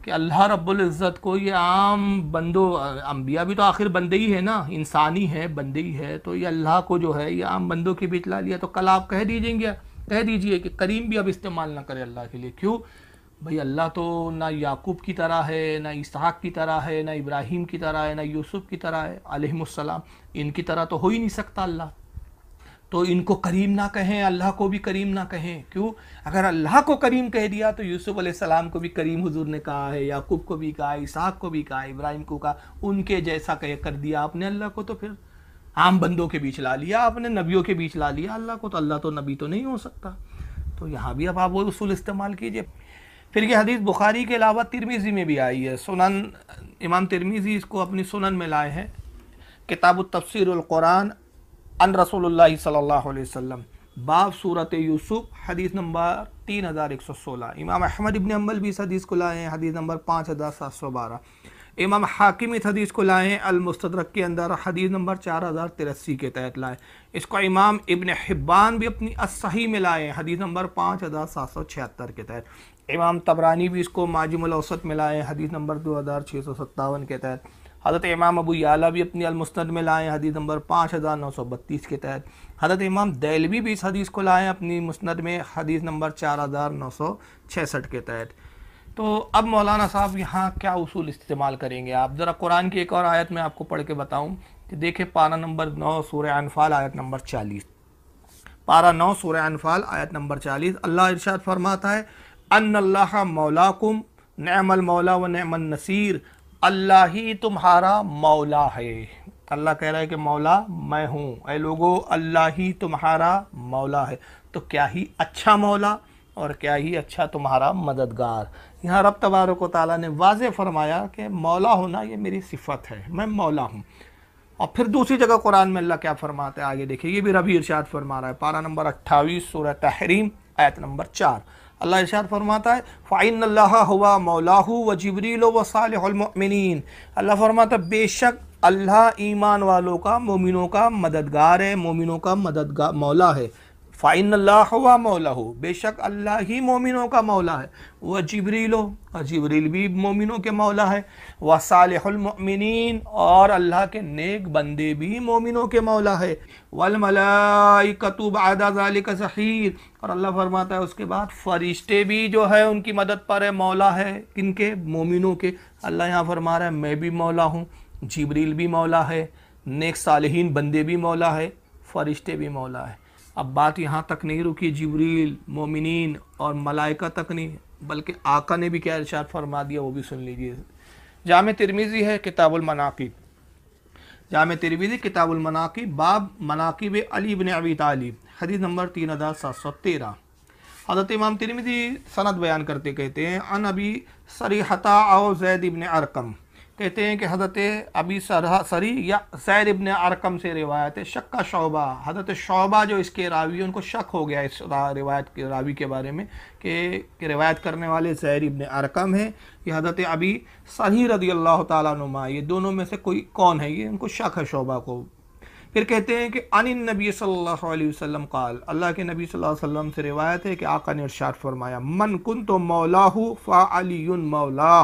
کہ اللہ رب العزت کو یہ عام بندوں، انبیاء بھی تو آخر بندے ہی ہے نا، انسانی ہے، بندے ہی ہے، تو یہ اللہ کو جو ہے یہ عام بندوں کے بیچ لا لیا. تو کل آپ کہہ دیجئے کہ کریم بھی اب استعمال نہ کرے اللہ کے لیے. کیوں بھئی؟ اللہ تو نہ یعقوب کی طرح ہے، نہ اسحاق کی طرح ہے، نہ ابراہیم کی طرح ہے، نہ یوسف کی طرح ہے علیہم السلام. ان کی طرح تو ہو ہی نہیں سکتا اللہ. تو ان کو کریم نہ کہیں، اللہ کو بھی کریم نہ کہیں. کیوں؟ اگر اللہ کو کریم کہہ دیا تو یوسف علیہ السلام کو بھی کریم حضور نے کہا ہے، یعقوب کو بھی کہا، اسحاق کو بھی کہا، ابراہیم کو کہا. ان کے جیسا کر دیا آپ نے اللہ کو، تو پھر عام بندوں کے بیچ لا لیا آپ نے، نبیوں کے بیچ لا لیا اللہ کو. تو اللہ تو نبی تو نہیں ہو سکتا. تو یہاں بھی اب آپ وہ اصول استعمال کیجئے. پھر یہ حدیث بخاری کے علاوہ ترمذی میں بھی آئی ہے. سنن امام ترمذی اس کو اپنی سنن میں لائے ہیں. کتاب التفسیر القرآن ان رسول اللہ صلی اللہ علیہ وسلم، باب سورت یوسف، حدیث نمبر 3116. امام احمد ابن حنبل بھی اس حدیث کو لائے ہیں، حدیث نمبر 5712. امام حاکم اس حدیث کو لائے ہیں المستدرک کے اندر، حدیث نمبر 4083 کے تحت لائے. اس کو امام ابن حبان بھی اپنی الصحیح میں لائے ہیں، حدیث نمبر 5776 کے تحت. امام طبرانی بھی اس کو معجم الاوسط میں لائے ہیں، حدیث نمبر 2657 کے تحت. حضرت امام ابو یعلا بھی اپنی المسند میں لائے ہیں، حدیث نمبر 5932 کے تحت. حضرت امام دہلوی بھی اس حدیث کو لائے ہیں اپنی مسند میں، حدیث نمبر 4966 کے تحت. تو اب مولانا صاحب یہاں کیا اصول استعمال کریں گے؟ آپ ذرا قرآن کی ایک اور آیت میں آپ کو پڑھ کے بتاؤں کہ دیکھیں پارہ نمبر 9 سورہ انفال آیت نمبر 40. پارہ 9 سورہ انفال آیت نمبر 40. اللہ ارشاد فرماتا ہے ان اللہ مولاکم نعم المولا و نعم النصیر، اللہ ہی تمہارا مولا ہے. اللہ کہہ رہا ہے کہ مولا میں ہوں. اے لوگو اللہ ہی تمہارا مولا ہے. تو کیا ہی اچھا مولا اور کیا ہی اچھا تمہارا مددگار. یہاں رب تبارک و تعالیٰ نے واضح فرمایا کہ مولا ہونا یہ میری صفت ہے، میں مولا ہوں. اور پھر دوسری جگہ قرآن میں اللہ کیا فرماتا ہے آگے دیکھیں، یہ بھی ربی ارشاد فرما رہا ہے. پارہ نمبر 28 سورہ تحریم آیت نمبر 4. اللہ ارشاد فرماتا ہے فَإِنَّ اللَّهَ هُوَ مَوْلَاهُ وَجِبْرِيلُ وَصَالِحُ الْمُؤْمِنِينَ. اللہ فرماتا ہے بے شک اللہ ایمان والوں کا، مومنوں کا مددگار ہے، مومنوں کا مددگار مولا ہے. فَإِنَّ اللَّهَ هُوَ مَوْلَاهُ، بے شک اللہ ہی مومنوں کا مولا ہے. وَجِبْرِيلُ، اور جبریل بھی مومنوں کے مولا ہے. وَصَالِحُ الْمُؤْمِنِينَ، اور اللہ کے نیک بندے بھی مومنوں کے مولا ہے. وَالْمَلَائِكَةُ بَعْدَ ذَلِكَ ظَهِيرٌ، اور اللہ فرماتا ہے اس کے بعد فرشتے بھی جو ہے ان کی مدد پر ہے، مولا ہے کن کے؟ مومنوں کے. اللہ یہاں فرما رہا ہے میں بھی مولا ہوں، جبریل بھی مولا ہے، نیک صالحین بندے بھی مولا ہے، فرشتے بھی مولا ہے. اب بات یہاں تک نہیں رکی، جبریل، مومنین اور ملائکہ تک نہیں، بلکہ آقا نے بھی کیا ارشاد فرما دیا وہ بھی سن لیجیے. جامع ترمذی ہے کتاب المناقب، جامع ترمذی کتاب المناقب، باب مناقب علی بن ابی طالب، حدیث نمبر 3713. حضرت امام ترمذی سند بیان کرتے کہتے ہیں عن ابی صریحۃ او زید ابن ارقم، کہتے ہیں کہ حضرت ابی سری یا زید ابن ارقم سے روایت ہے. شک کا شعبہ، حضرت شعبہ جو اس کے راوی ان کو شک ہو گیا اس روایت کے راوی کے بارے میں کہ روایت کرنے والے زید ابن ارقم ہیں، یہ حضرت ابی سری رضی اللہ تعالیٰ عنہ، یہ دونوں میں سے کوئی کون ہے، یہ ان کو شک ہے شعبہ کو. پھر کہتے ہیں کہ عن النبی صلی اللہ علیہ وسلم قال، اللہ کے نبی صلی اللہ علیہ وسلم سے روایت ہے کہ آقا نے ارشاد فرمایا من کنت مولاہ فعلی مولاہ.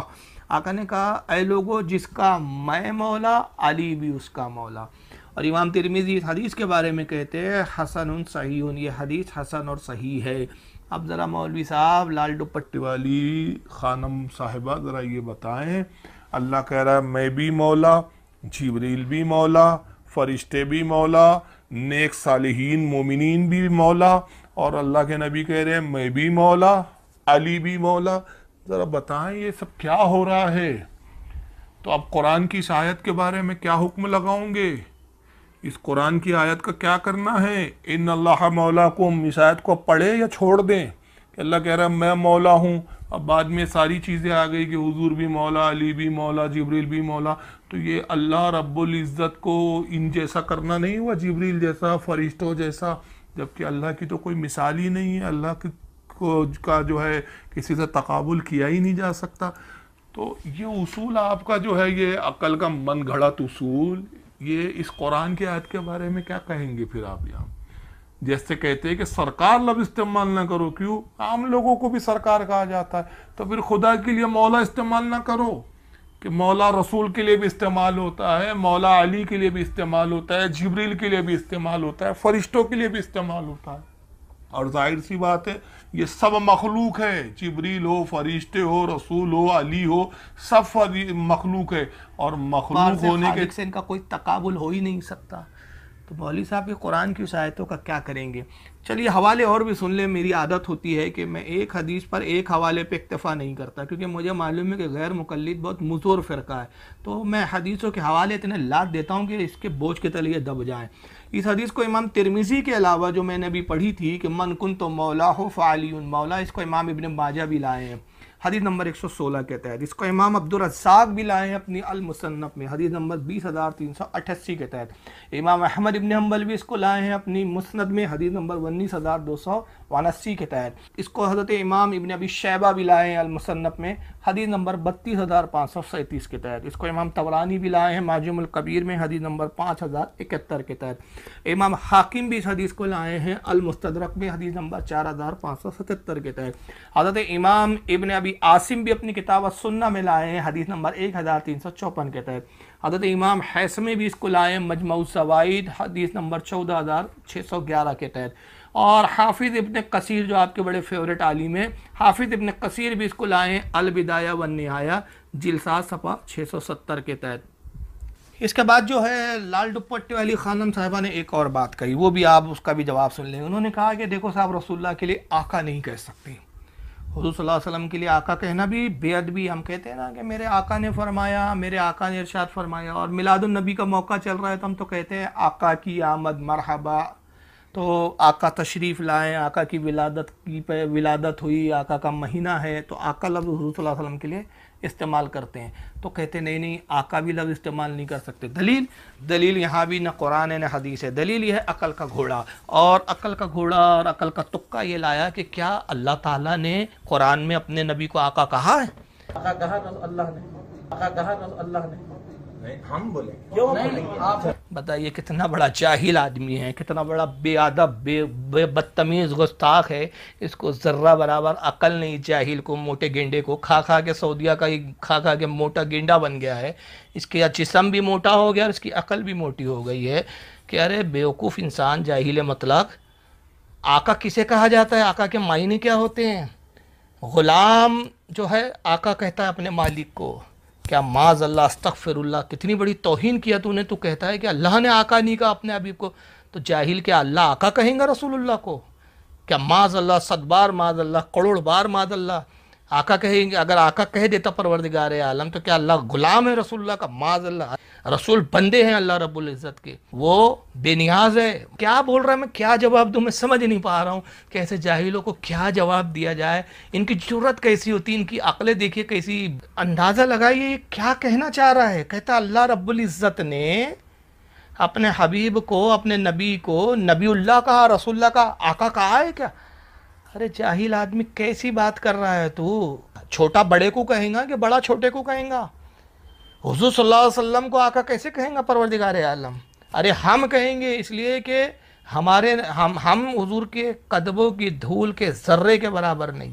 آقا نے کہا اے لوگو جس کا میں مولا علی بھی اس کا مولا. اور امام ترمذی اس حدیث کے بارے میں کہتے ہیں حسن صحیح، یہ حدیث حسن اور صحیح ہے۔ اب ذرا مولوی صاحب لال دوپٹے والی خانم صاحبہ ذرا یہ بتائیں، اللہ کہہ رہا ہے میں بھی مولا، جبریل بھی مولا، فرشتے بھی مولا، نیک صالحین مومنین بھی مولا، اور اللہ کے نبی کہہ رہے ہیں میں بھی مولا، علی بھی مولا۔ ذرا بتائیں یہ سب کیا ہو رہا ہے؟ تو اب قرآن کی اس آیت کے بارے میں کیا حکم لگاؤں گے؟ اس قرآن کی آیت کا کیا کرنا ہے؟ ان اللہ مولاکم، اس آیت کو پڑھے یا چھوڑ دیں کہ اللہ کہہ رہا ہے میں مولا ہوں، اب بعد میں ساری چیزیں آ گئی کہ حضور بھی مولا، علی بھی مولا، جبریل بھی مولا، تو یہ اللہ رب العزت کو ان جیسا کرنا نہیں ہوا، جبریل جیسا، فرشتوں جیسا، جبکہ اللہ کی تو کوئی مثال ہی نہیں ہے، اللہ کا جو ہے کسی سے تقابل کیا ہی نہیں جا سکتا۔ تو یہ اصول آپ کا جو ہے یہ عقل کا من گھڑت اصول، یہ اس قرآن کی آیت کے بارے میں کیا کہیں گے پھر آپ یہاں؟ جیسے کہتے ہیں کہ سرکار لفظ استعمال نہ کرو، کیوں؟ عام لوگوں کو بھی سرکار کہا جاتا ہے، تو پھر خدا کے لیے مولا استعمال نہ کرو، کہ مولا رسول کے لیے بھی استعمال ہوتا ہے، مولا علی کے لیے بھی استعمال ہوتا ہے، جبریل کے لیے بھی استعمال ہوتا ہے، فرشتوں کے لیے بھی استعمال ہوتا ہے۔ اور ظاہر سی بات ہے یہ سب مخلوق ہے، جبریل ہو، فرشتے ہو، رسول ہو، علی ہو، سب مخلوق ہے، اور مخلوق ہونے کے سے ان کا کوئی تقابل ہو ہی نہیں سکتا۔ تو مولوی صاحب یہ قرآن کی اس آیتوں کا کیا کریں گے؟ چلیے حوالے اور بھی سن لیں، میری عادت ہوتی ہے کہ میں ایک حدیث پر ایک حوالے پہ اکتفا نہیں کرتا، کیونکہ مجھے معلوم ہے کہ غیر مقلد بہت مزور فرقہ ہے، تو میں حدیثوں کے حوالے اتنے لاد دیتا ہوں کہ اس کے بوجھ کے تلے دب جائیں۔ اس حدیث کو امام ترمذی کے علاوہ جو میں نے ابھی پڑھی تھی کہ من کنت مولا ہو فعلی مولا، اس کو امام ابن ماجہ بھی لائے ہیں حدیث نمبر 116 کے تحت، اس کو امام عبدالرزاق بھی لائے ہیں اپنی المصنف میں حدیث نمبر 20388 کے تحت، امام احمد ابن حنبل بھی اس کو لائے ہیں اپنی مسند میں حدیث نمبر 19279 کے تحت، اس کو حضرت امام ابن ابی شیبہ بھی لائے ہیں المصنف میں حدیث نمبر 32537 کے تحت، اس کو امام طبرانی بھی لائے ہیں معجم الکبیر میں حدیث نمبر 5071 کے تحت، امام حاکم بھی اس حدیث کو لائے ہیں المستدرک میں حدیث نمبر 4577 کے تحت، حضرت امام ابن ابی عاصم بھی اپنی کتاب السنہ میں لائے ہیں حدیث نمبر 1354 کے تحت، حضرت امام حیثمی بھی اس کو لائے ہیں مجموع الزوائد حدیث نمبر 14611 کے تحت، اور حافظ ابن کثیر جو آپ کے بڑے فیورٹ عالم ہیں، حافظ ابن کثیر بھی اس کو لائے ہیں البدایہ والنہایہ جلد 7 صفحہ 670 کے تحت۔ اس کے بعد جو ہے لال دوپٹے والی خانم صاحبہ نے ایک اور بات کہی، وہ بھی آپ اس کا بھی جواب سن لیں۔ انہوں نے کہا کہ دیکھو صاحب رسول اللہ کے لیے آقا نہیں کہہ سکتے، حضور صلی اللہ علیہ وسلم کے لیے آقا کہنا بھی بے ادبی، ہم کہتے ہیں نا کہ میرے آقا نے فرمایا، میرے آقا نے ارشاد فرمایا، اور میلاد النبی کا موقع چل رہا ہے تو ہم تو کہتے ہیں آقا کی آمد مرحبا، تو آقا تشریف لائیں، آقا کی ولادت ہوئی، آقا کا مہینہ ہے، تو آقا لفظ حضور صلی اللہ علیہ وسلم کے لیے استعمال کرتے ہیں، تو کہتے نہیں آقا بھی لفظ استعمال نہیں کر سکتے۔ دلیل یہاں بھی نہ قرآن ہے نہ حدیث ہے، دلیل یہ ہے عقل کا گھوڑا، اور عقل کا گھوڑا اور عقل کا تکا یہ لایا کہ کیا اللہ تعالیٰ نے قرآن میں اپنے نبی کو آقا کہا ہے؟ آقا کہا تو اللہ نے، آقا کہا تو اللہ نے، ہم بولیں کیوں آپ بتائیے کتنا بڑا جاہل آدمی ہے، کتنا بڑا بے ادب بے بدتمیز گستاخ ہے، اس کو ذرہ برابر عقل نہیں، جاہل کو، موٹے گینڈے کو، کھا کے سعودیہ کا کھا کے موٹا گینڈا بن گیا ہے، اس کے جسم بھی موٹا ہو گیا اور اس کی عقل بھی موٹی ہو گئی ہے کہ ارے بیوقوف انسان، جاہل مطلق، آقا کسے کہا جاتا ہے؟ آقا کے معنی کیا ہوتے ہیں؟ غلام جو ہے آقا کہتا ہے اپنے مالک کو، کیا معاذ اللہ استغفر اللہ، کتنی بڑی توہین کیا تو نے، تو کہتا ہے کہ اللہ نے آقا نہیں کہا اپنے حبیب کو، تو جاہل کیا اللہ آقا کہیں گا رسول اللہ کو؟ کیا معاذ اللہ 100 بار معاذ اللہ، کروڑ بار معاذ اللہ آقا کہیں گے؟ اگر آقا کہہ دیتا پروردگار عالم تو کیا اللہ غلام ہے رسول اللہ کا؟ معاذ اللہ، رسول بندے ہیں اللہ رب العزت کے، وہ بے نیاز ہے۔ کیا بول رہا ہے، میں کیا جواب دوں، میں سمجھ نہیں پا رہا ہوں کہ ایسے جاہلوں کو کیا جواب دیا جائے، ان کی جرت کیسی ہوتی، ان کی عقلیں دیکھیے کیسی، اندازہ لگائیے یہ کیا کہنا چاہ رہا ہے۔ کہتا اللہ رب العزت نے اپنے حبیب کو، اپنے نبی کو نبی اللہ کہا، رسول اللہ کا آقا کہا ہے کیا؟ ارے جاہل آدمی کیسی بات کر رہا ہے تو؟ چھوٹا بڑے کو کہیں گا کہ بڑا چھوٹے کو کہیں گا؟ حضور صلی اللہ علیہ وسلم کو آقا کیسے کہیں گا پروردگار عالم؟ ارے ہم کہیں گے اس لیے کہ ہم حضور کے قدموں کی دھول کے ذرے کے برابر نہیں۔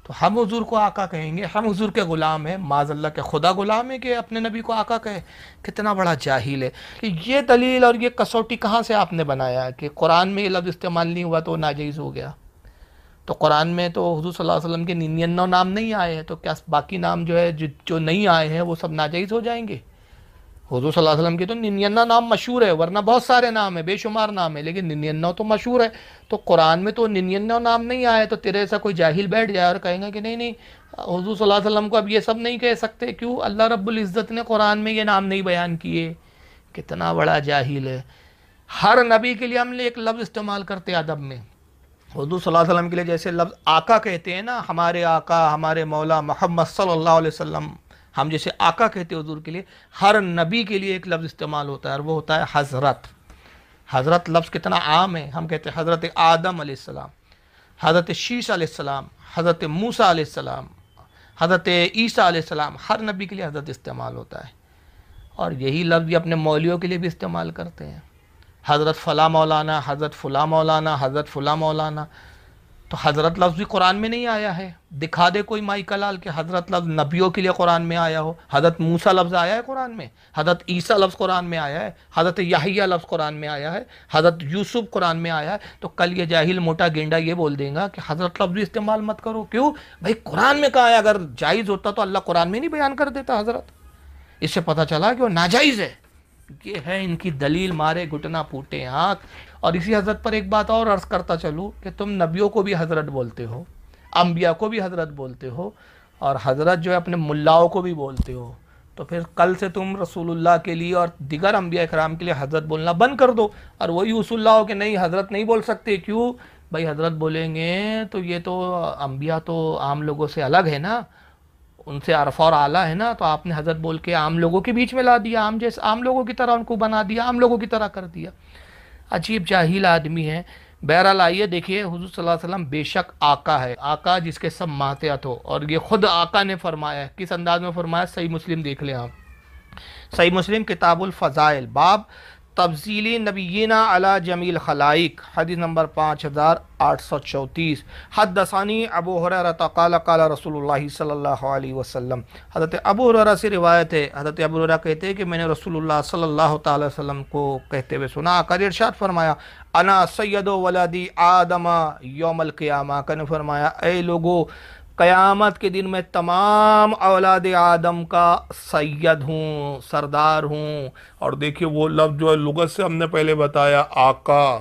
تو ہم حضور کو آقا کہیں گے، ہم حضور کے غلام ہیں، معاذ اللہ کے خدا غلام ہے کہ اپنے نبی کو آقا کہے؟ کتنا بڑا جاہل ہے۔ کہ یہ دلیل اور یہ کسوٹی کہاں سے آپ نے بنایا کہ قرآن میں یہ لفظ استعمال نہیں ہوا تو وہ ناجائز ہو گیا؟ تو قرآن میں تو حضور صلی اللہ علیہ وسلم کے 99 نام نہیں آئے ہیں، تو کیا باقی نام جو ہے جو نہیں آئے ہیں وہ سب ناجائز ہو جائیں گے؟ حضور صلی اللہ علیہ وسلم کے تو 99 نام مشہور ہے، ورنہ بہت سارے نام ہیں، بے شمار نام ہیں، لیکن 99 تو مشہور ہے۔ تو قرآن میں تو 99 نام نہیں آئے، تو تیرے ایسا کوئی جاہل بیٹھ جائے اور کہیں گا کہ نہیں حضور صلی اللہ علیہ وسلم کو اب یہ سب نہیں کہہ سکتے، کیوں؟ اللہ رب العزت نے قرآن میں یہ نام نہیں بیان کیے۔ کتنا بڑا جاہل ہے۔ ہر نبی کے لیے ہم نے ایک لفظ استعمال کرتے ادب میں۔ حضور صلی اللہ علیہ وسلم کے لیے جیسے لفظ آقا کہتے ہیں نا، ہمارے آقا ہمارے مولا محمد صلی اللہ علیہ وسلم، ہم جیسے آقا کہتے ہیں حضور کے لیے، ہر نبی کے لیے ایک لفظ استعمال ہوتا ہے اور وہ ہوتا ہے حضرت۔ حضرت لفظ کتنا عام ہے، ہم کہتے ہیں حضرت آدم علیہ السلام، حضرت شیش علیہ السلام، حضرت موسیٰ علیہ السلام، حضرت عیسیٰ علیہ السلام، ہر نبی کے لیے حضرت استعمال ہوتا ہے۔ اور یہی لفظ یہ اپنے مولویوں کے لیے بھی استعمال کرتے ہیں، حضرت فلاں مولانا، حضرت فلاں مولانا، حضرت فلاں مولانا۔ تو حضرت لفظ بھی قرآن میں نہیں آیا ہے، دکھا دے کوئی مائی کلال کہ حضرت لفظ نبیوں کے لیے قرآن میں آیا ہو۔ حضرت موسیٰ لفظ آیا ہے قرآن میں، حضرت عیسیٰ لفظ قرآن میں آیا ہے، حضرت یحییٰ لفظ قرآن میں آیا ہے، حضرت یوسف قرآن میں آیا ہے۔ تو کل یہ جاہل موٹا گینڈا یہ بول دیں گا کہ حضرت لفظ بھی استعمال مت کرو، کیوں؟ بھائی قرآن میں کہا ہے، اگر جائز ہوتا تو اللہ قرآن میں نہیں بیان کر دیتا حضرت؟ اس سے پتہ چلا کہ وہ ناجائز ہے۔ یہ ہے ان کی دلیل، مارے گھٹنا پھوٹے آنکھ۔ اور اسی حضرت پر ایک بات اور عرض کرتا چلوں کہ تم نبیوں کو بھی حضرت بولتے ہو، انبیاء کو بھی حضرت بولتے ہو، اور حضرت جو ہے اپنے ملاؤں کو بھی بولتے ہو، تو پھر کل سے تم رسول اللہ کے لیے اور دیگر انبیاء اکرام کے لیے حضرت بولنا بند کر دو، اور وہی اصول لاؤ کہ نہیں حضرت نہیں بول سکتے۔ کیوں بھائی؟ حضرت بولیں گے تو یہ تو انبیاء تو عام لوگوں سے الگ ہے نا، ان سے عرفہ اور اعلیٰ ہے نا، تو آپ نے حضرت بول کے عام لوگوں کے بیچ میں لا دیا، عام لوگوں کی طرح ان کو بنا دیا، عام لوگوں کی طرح کر دیا۔ عجیب جاہل آدمی ہے۔ بہرحال آئیے دیکھیے، حضور صلی اللہ علیہ وسلم بے شک آقا ہے، آقا جس کے سب ماتحت ہو، اور یہ خود آقا نے فرمایا ہے۔ کس انداز میں فرمایا؟ صحیح مسلم دیکھ لیں آپ، صحیح مسلم کتاب الفضائل، باب تفضیلی نبینا علی جمیل خلائق، حدیث نمبر 5834۔ حدثانی ابو ہریرہ قال قال رسول اللہ صلی اللہ علیہ وسلم۔ حضرت ابو ہریرہ سے روایت ہے، حضرت ابو ہریرہ کہتے ہیں کہ میں نے رسول اللہ صلی اللہ تعالی وسلم کو کہتے ہوئے سنا، آقا نے ارشاد فرمایا، انا سید ولدی آدم یوم القیامہ، کہ نے فرمایا اے لوگو، قیامت کے دن میں تمام اولاد آدم کا سید ہوں، سردار ہوں۔ اور دیکھیے وہ لفظ جو ہے لغت سے ہم نے پہلے بتایا، آقا،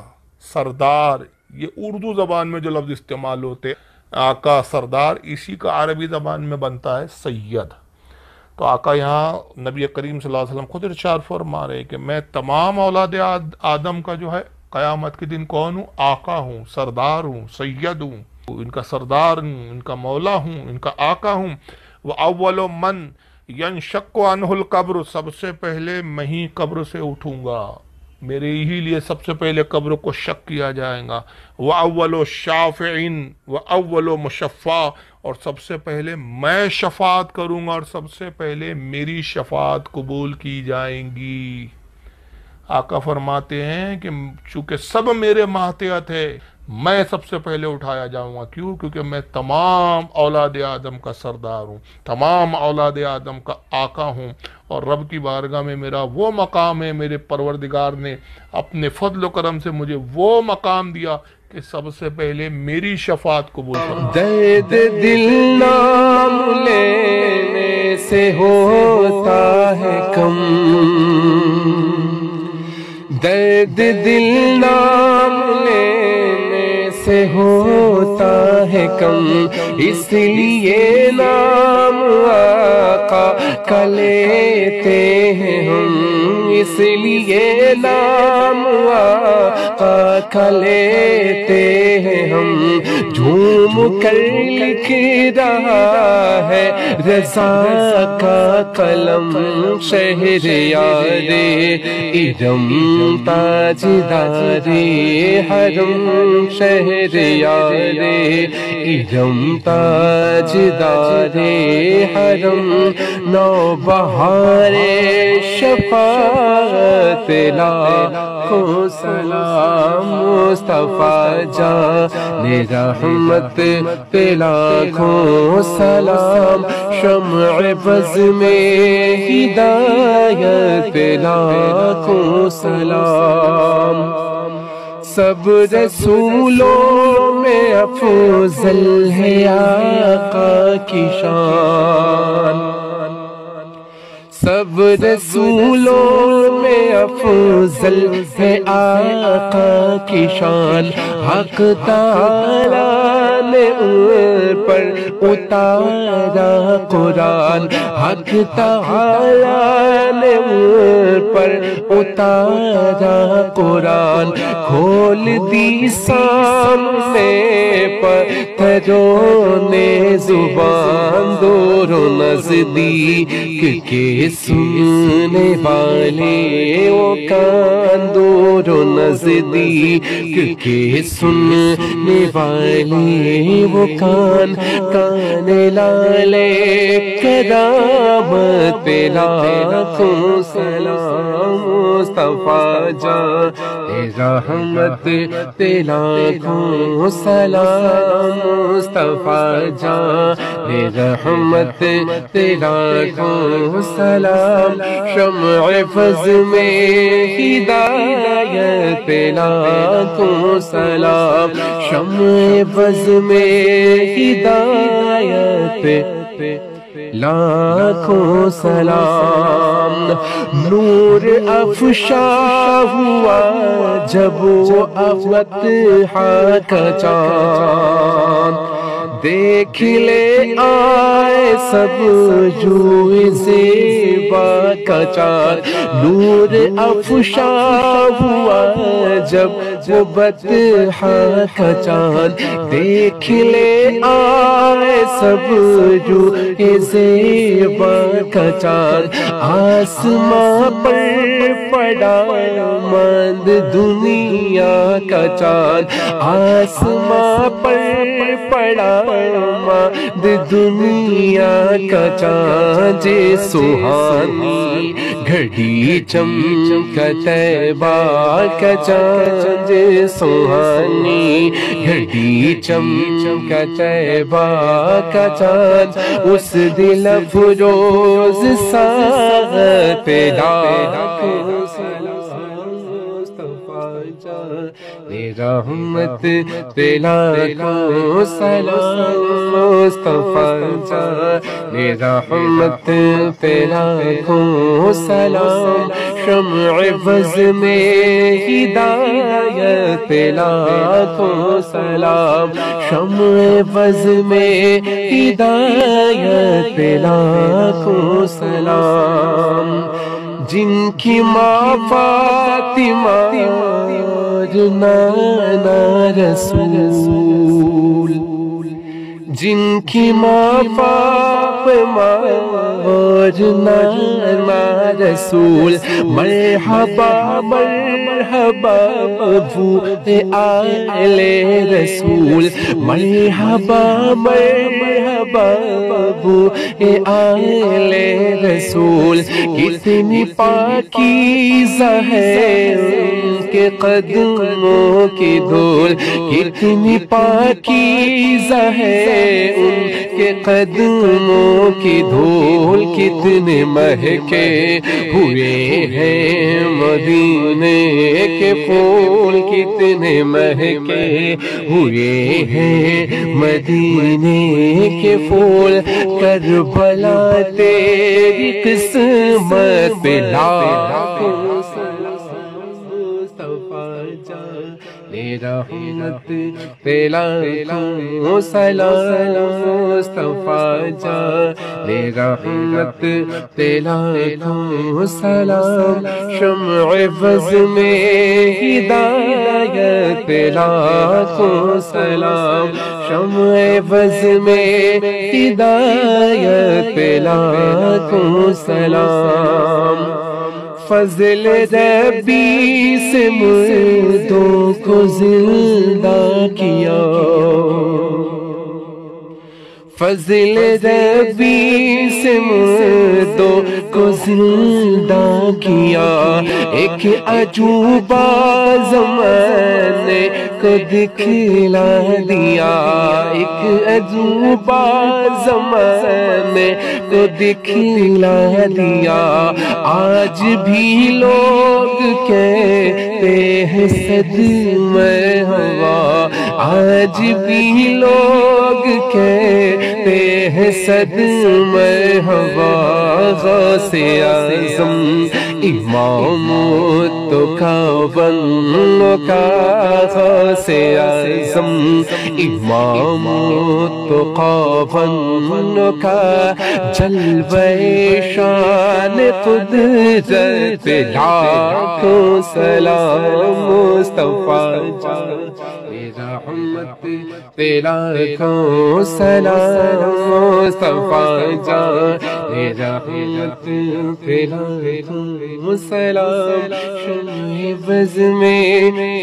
سردار، یہ اردو زبان میں جو لفظ استعمال ہوتے آقا، سردار، اسی کا عربی زبان میں بنتا ہے سید۔ تو آقا یہاں نبی کریم صلی اللہ علیہ وسلم خود ارشاد فرما رہے کہ میں تمام اولاد آدم کا جو ہے قیامت کے دن کون ہوں؟ آقا ہوں، سردار ہوں، سید ہوں، ان کا سردار ہوں، ان کا مولا ہوں، ان کا آقا ہوں۔ وَأَوَّلُ مَنْ يَنْشَقُّ عَنْهُ الْقَبْرُ، سب سے پہلے میں ہی قبر سے اٹھوں گا، میرے ہی لیے سب سے پہلے قبر کو شق کیا جائے گا۔ وَأَوَّلُ شَافِعٍ وَأَوَّلُ مُشَفَّعٍ، اور سب سے پہلے میں شفاعت کروں گا اور سب سے پہلے میری شفاعت قبول کی جائیں گی۔ آقا فرماتے ہیں کہ چونکہ سب میرے ماتحت ہے، میں سب سے پہلے اٹھایا جاؤں گا۔ کیوں؟ کیونکہ میں تمام اولاد آدم کا سردار ہوں، تمام اولاد آدم کا آقا ہوں، اور رب کی بارگاہ میں میرا وہ مقام ہے، میرے پروردگار نے اپنے فضل و کرم سے مجھے وہ مقام دیا کہ سب سے پہلے میری شفاعت قبول کروں۔ درد دل نام لینے سے ہوتا ہے کم، درد دل نام لینے سے ہوتا ہے کم، اس لیے نام آقا کا لیتے ہیں ہم، اس لیے نام آقا کا لیتے ہیں ہم۔ جھوم کر لکھ رہا ہے رضا کا قلم، شہر یار ارم تاجدار حرم، شہر شہریار ارم تاجدار حرم نوبہار شفاعت لاکھوں سلام مصطفیٰ جان رحمت پہ لاکھوں سلام شمع بز میں ہدایت پہ لاکھوں سلام سب رسولوں میں افضل ہے آقا کی شان سب رسولوں میں افضل ہے آقا کی شان حق تعالیٰ نے ان پر اتارا قرآن حق تعالیٰ نے ان پر اتارا قرآن کھول دی سامنے پتھروں نے زبان دور و نزدیک کے سننے والے وہ کان دور و نزدیک کے سننے والے وہ کان کان لالے کرامت پہ لاکھوں سلام مصطفیٰ جان رحمت پہ لاکھوں سلام مصطفیٰ جان رحمت پہ لاکھوں سلام شمع فض میں ہدایت پہ لاکھوں سلام شمع فض میں ہدایت پہ لاکھوں سلام نور افشا ہوا جب وہ فتح کا چاند دیکھ لے آئے سب جوئے زیبا کا چاند نور افشا ہوا جب وہ فتح کا چاند دیکھ لے آئے سب جوئے زیبا کا چاند آسماں پر پڑا ماند دنیا کا چاند آسماں پر پڑا ماند دنیا کا چاند سہانی گھڑی چمک طیبہ کا چاند سہانی گھڑی چمک طیبہ کا چاند اس دل افروز ساعت پہ لاکھوں سلام مصطفیٰ جان رحمت پہ لاکھوں سلام مصطفیٰ جان رحمت پہ لاکھوں سلام شمع فض میں ہدایت پہ لاکھوں سلام شمع فض میں ہدایت پہ لاکھوں سلام جن کی ماں فاطمہ اور نانا رسول جن کی ماں فاطمہ اور نانا رسول مرحبا مرحبا ابو آل رسول مرحبا مرحبا ابو آل رسول کتنی پاکیزہ ہے ان کے قدموں کی دھول کتنی پاکیزہ ہے ان کے قدموں کی دھول کتنے مہکے ہوئے ہیں مدینے کے پھول کتنے مہکے ہوئے ہیں مدینے کے پھول کربلا تیری قسمت پہ لاکھوں رحمت پہ لاکھوں سلام مصطفیٰ جان رحمت پہ لاکھوں سلام شمع فض میں ہدایت پہ لاکھوں سلام شمع فض میں ہدایت پہ لاکھوں سلام فضل ربی سے مردوں کو زندہ کیا، فضل ربی سے مردوں کو زندہ کیا، ایک عجوبہ زمانے کو دکھلا دیا، ایک عجوبہ زمانے کو دکھلا دیا۔ آج بھی لوگ کہتے ہیں صدمہ ہوا، آج بھی لوگ کہتے ہیں صدمہ ہوا، غوث اعظم امام تو بنو کا، غوث اعظم امام تو بنو کا، جلوہ شان قدرت لاکھوں سلام مصطفیٰ رحمت تیرا لاکھوں سلام مصطفیٰ جان، رحمت تیرا لاکھوں سلام، شمع بز میں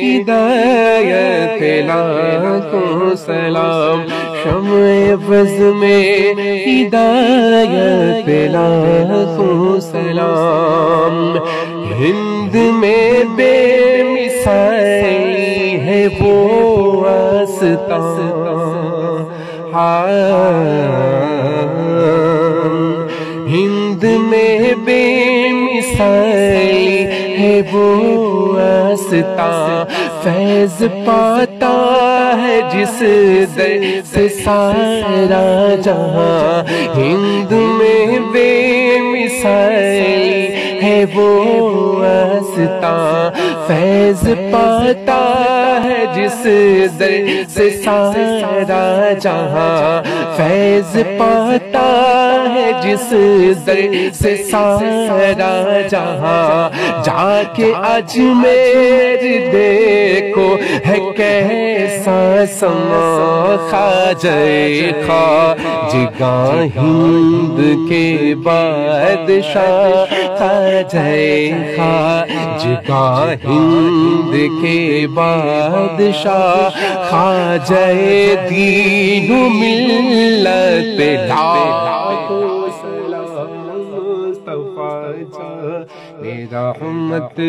ہدایت لاکھوں سلام، شمع بز میں ہدایت لاکھوں سلام، ہند میں بے مثالی ہے وہ آستان، ہند میں بے مثالی ہے وہ آستان، فیض پاتا ہے جس در سے سارا جہاں، ہند میں بے مثالی ہے وہ آستان، فیض پاتا ہے جس در سے سارا جہاں، فیض پاتا ہے جس در سے سارا جہاں، جا کے اجمیر دیکھو ہے کیسا سما، خواجہ خواجگاں ہند کے بادشاہ، خواجہ خواجگاں ہند کے بادشاہ، خواجہ دین و ملت لاکھوں سلام مصطفیٰ جان، رحمت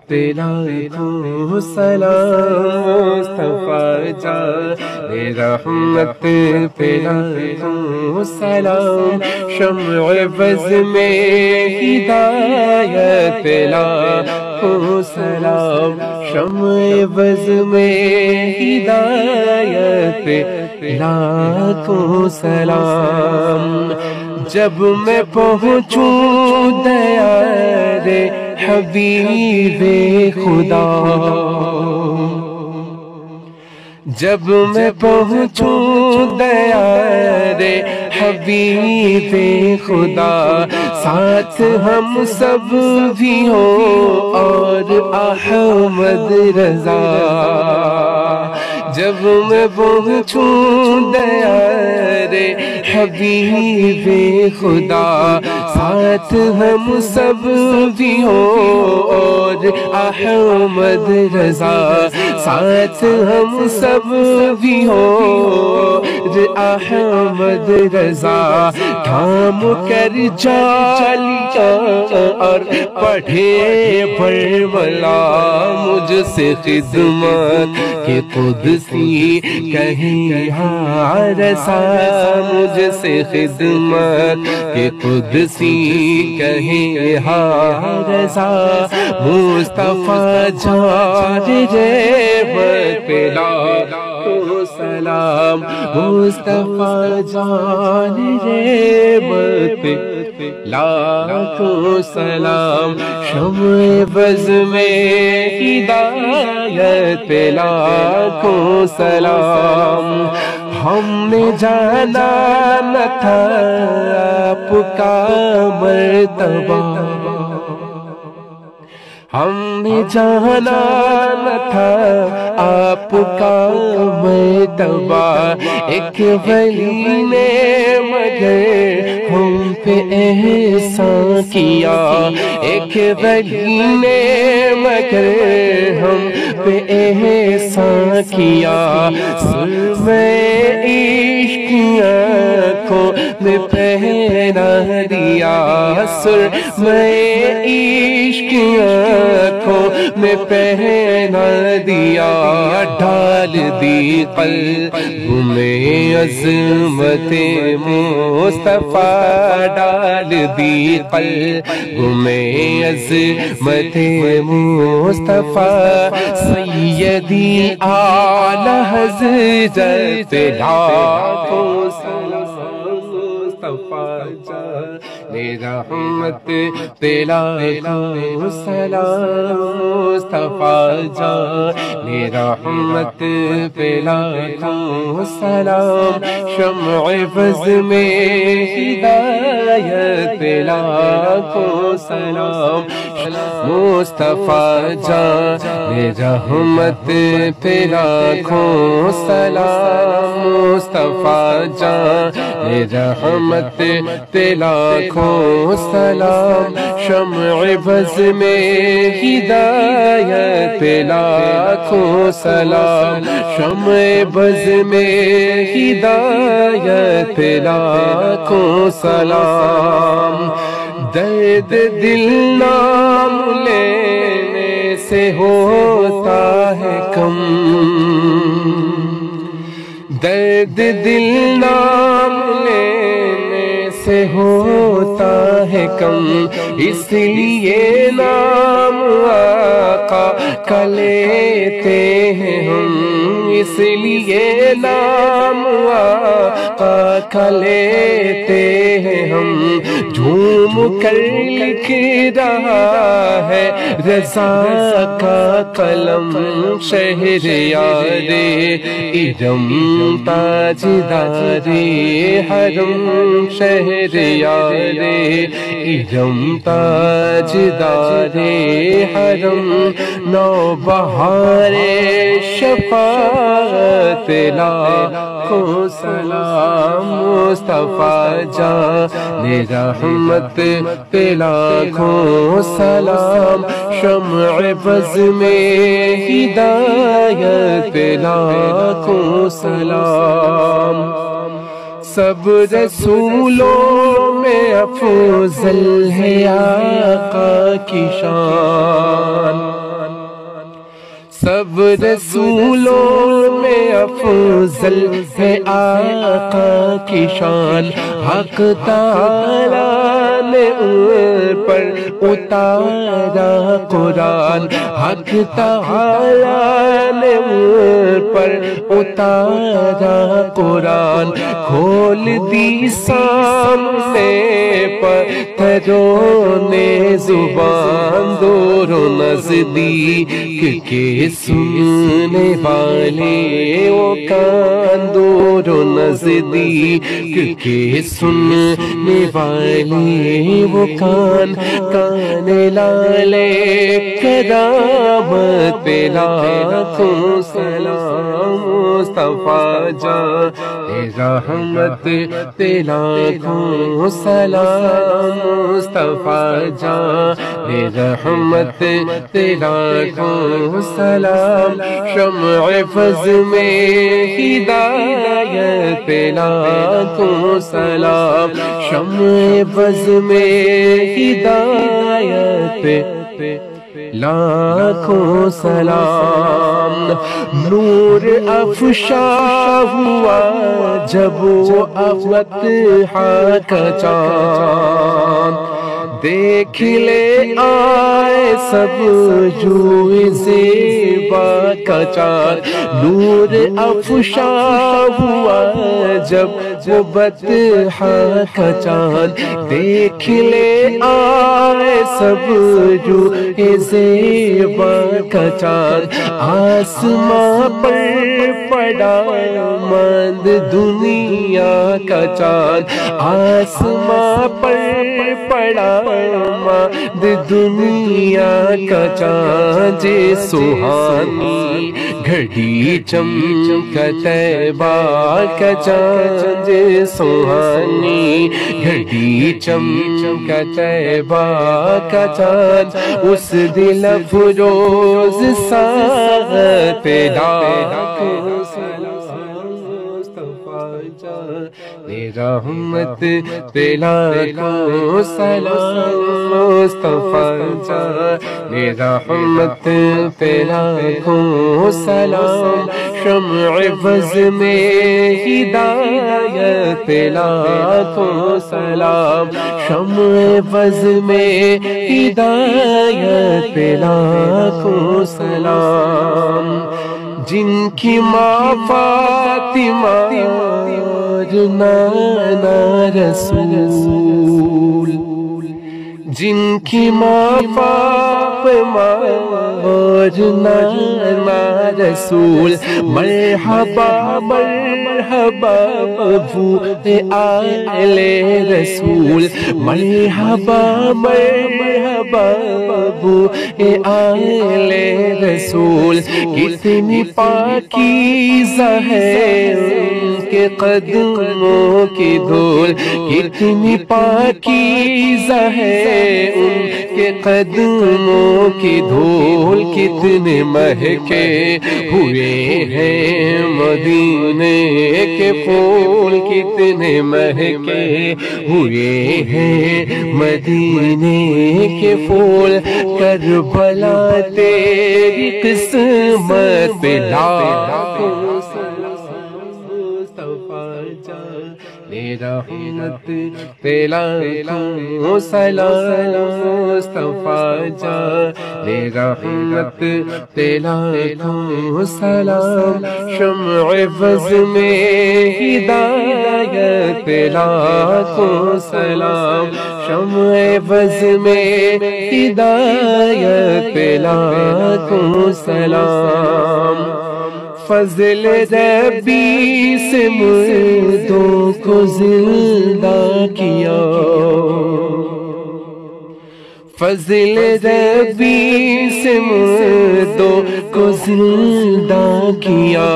تیرا لاکھوں سلام مصطفیٰ جان، رحمت تیرا لاکھوں سلام، شمع بز میں ہدایت لاکھوں سلام، شمع بز میں ہدایت لاکھوں سلام، جب میں پہنچوں دیار حبیب خدا، جب میں پہنچوں دیار حبیب خدا، ساتھ ہم سب بھی ہوں اور احمد رضا، جب میں پہنچوں دیار حبیب خدا، ساتھ ہم سب بھی ہوں اور احمد رضا، ساتھ ہم سب بھی ہوں اور احمد رضا، تھام کر جالیا اور پڑھے برملا، مجھ سے خدمت کہ قدسی کہیں ہاں رسا، مجھ سے خدمت کہ قدسی کہیں ہاں رسا، مصطفیٰ جان رحمت لاکھوں سلام، مصطفیٰ جان رحمت لاکھوں سلام، شمع بز میں ہدایت لاکھوں سلام، ہم نے جانا نہ تھا آپ کا مرتبہ، ہم نے جانا نہ تھا آپ کا مرتبہ، ایک ولی نے مگر ہم پہ احسان کیا، ایک ولی نے مگر ہم پہ احسان کیا، سرمے عشق کی آنکھوں میں پہنا دیا، سرمے عشق کی آنکھوں میں پہنا دیا، ڈال دی قلب میں عظمت مصطفیٰ، ڈال دی قلب میں عظمت مصطفیٰ، سیدی اعلی حضرت لاکھوں سلام مصطفیٰ جان رحمت لاکھوں سلام مصطفیٰ جان رحمت لاکھوں سلام، شمع بز میں ہدایت لاکھوں سلام، مصطفیٰ جان رحمت لاکھوں سلام، مصطفیٰ جان رحمت لاکھوں سلام، شمع بز میں ہدایت لاکھوں سلام، شمع بز میں ہدایت لاکھوں سلام، درد دل نام لینے سے ہوتا ہے کم، درد دل نام لینے سے ہوتا ہے کم، اس لیے نام آقا کا لیتے ہیں ہم، اس لیے نام آقا کا لیتے ہیں ہم، جھوم کر لکھ رہا ہے رضا کا قلم، شہریار ارم تاجدار حرم، شہریار ارم تاجدار حرم، نوبہار شفاعت لاکھوں سلام، مصطفیٰ جان رحمت لاکھوں سلام، شمع بز میں ہدایت لاکھوں سلام، سب رسولوں میں افضل ہے آقا کی شان، سب رسولوں میں افضل ہے آقا کی شان، حق تعالیٰ نے ان پر اتارا قرآن، حق تعالیٰ نے ان پر اتارا قرآن، کھول دی سامنے پتھروں نے زبان، دور و نزدیک کے سننے والے وہ کان، دور و نزدیک کے سننے والے وہ کان، کان لالے کرامت لاکھوں سلام، مصطفیٰ جان رحمت لاکھوں سلام، مصطفیٰ جان رحمت لاکھوں سلام، شمع فض میں ہدایت لاکھوں سلام، شمع فض میں ہدایت لاکھوں سلام، نور افشا ہوا جب وہ فتح کا چاند، دیکھ لے آئے سب جو زیبا کا چاند، نور افشا ہوا جب وہ فتح کا چاند، دیکھ لے آئے سب جو زیبا کا چاند، آسماں پر پڑا ماند دنیا کا چاند، آسماں پر پڑا برآمد دنیا کا چاند سہانی گھڑی چمکا طیبہ کا چاند سہانی گھڑی چمکا طیبہ کا چاند اس دل افروز ساعت لاکھوں سلام رحمت لاکھوں سلام مصطفیٰ جان رحمت لاکھوں سلام شمع بز میں ہدایت لاکھوں سلام شمع بز میں ہدایت لاکھوں سلام جن کی ماں فاطمہ نانا رسول جن کی ماں فاطمہ اور نانا رسول مرحبا مرحبا ابو آل رسول مرحبا مرحبا ابو آل رسول کتنی پاکیزہ ہے ان کے قدموں کی دھول کتنی پاکیزہ ہے ان کے قدموں کی دھول کتنے مہکے ہوئے ہیں مدینے کے پھول کتنے مہکے ہوئے ہیں مدینے کے پھول کربلا تیری قسمت پہ لاکھوں سلام مصطفیٰ جان رحمت لاکھوں سلام مصطفیٰ جان رحمت لاکھوں سلام شمع بز میں ہدایت لاکھوں سلام شمع بز میں ہدایت لاکھوں سلام فضل ربی سے مردوں کو زندہ کیا فضل ربی سے مردوں کو زندہ کیا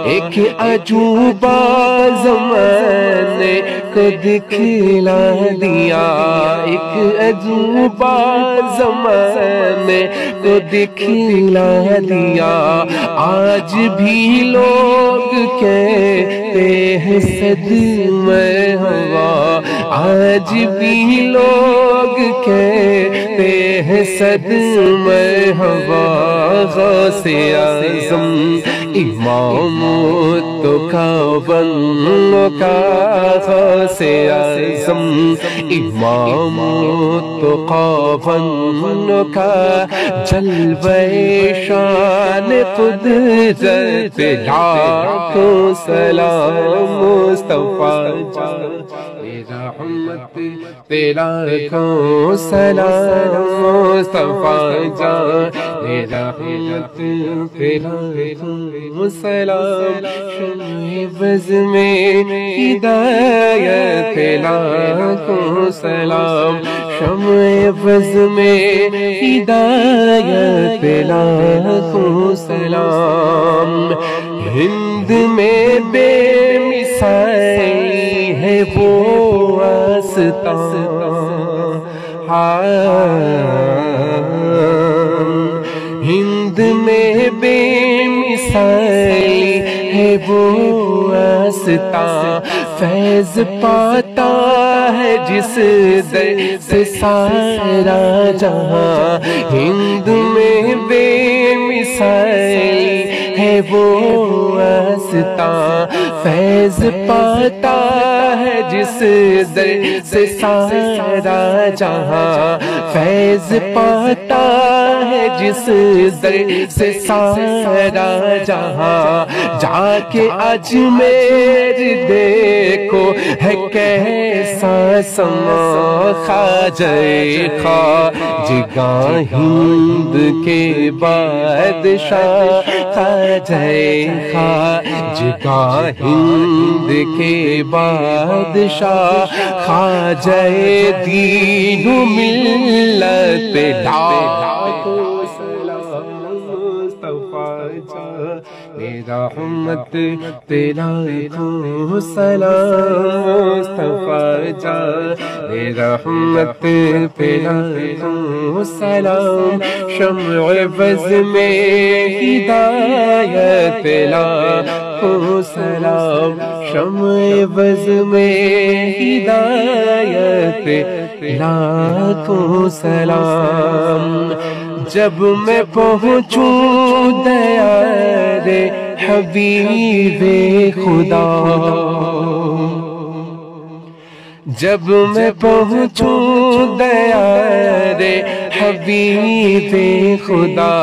ایک عجوبہ زمانے کو دکھلا دیا ایک عجوبہ زمانے کو دکھلا دیا آج بھی لوگ کہتے ہیں صدمہ ہوا آج بھی لوگ کہتے ہیں صدمہ ہوا غوث اعظم امام تو بنو کا غوث اعظم امام تو بنو کا جلوہ شان قدرت لاکھوں سلام مصطفیٰ جان رحمت لاکھوں سلام مصطفیٰ جان رحمت لاکھوں سلام شمع بز میں ہدایت لاکھوں سلام شمع بز میں ہدایت لاکھوں سلام ہند میں بے مثالی ہے وہ آستان ہند میں بے مثالی ہے وہ آستان فیض پاتا ہے جس در سے سارا جہاں ہند میں بے مثالی ہے وہ آستان فیض پاتا ہے جس در سے سارا جہاں فیض پاتا ہے جس در سے سارا جہاں، جا کے اجمیر دیکھو ہے کیسا سما، خواجہ خواجگاں ہند کے بادشاہ، خواجہ خواجگاں ہند کے بادشاہ، خواجہ دین و ملت لاکھوں سلام مصطفیٰ جان، رحمت تیرا لاکھوں سلام مصطفیٰ جان، رحمت تیرا لاکھوں سلام، شمع بز میں ہدایت لاکھوں سلام، شمع بز میں ہدایت لاکھوں سلام، جب میں پہنچوں دیار حبیب خدا، جب میں پہنچوں دیار حبیب خدا،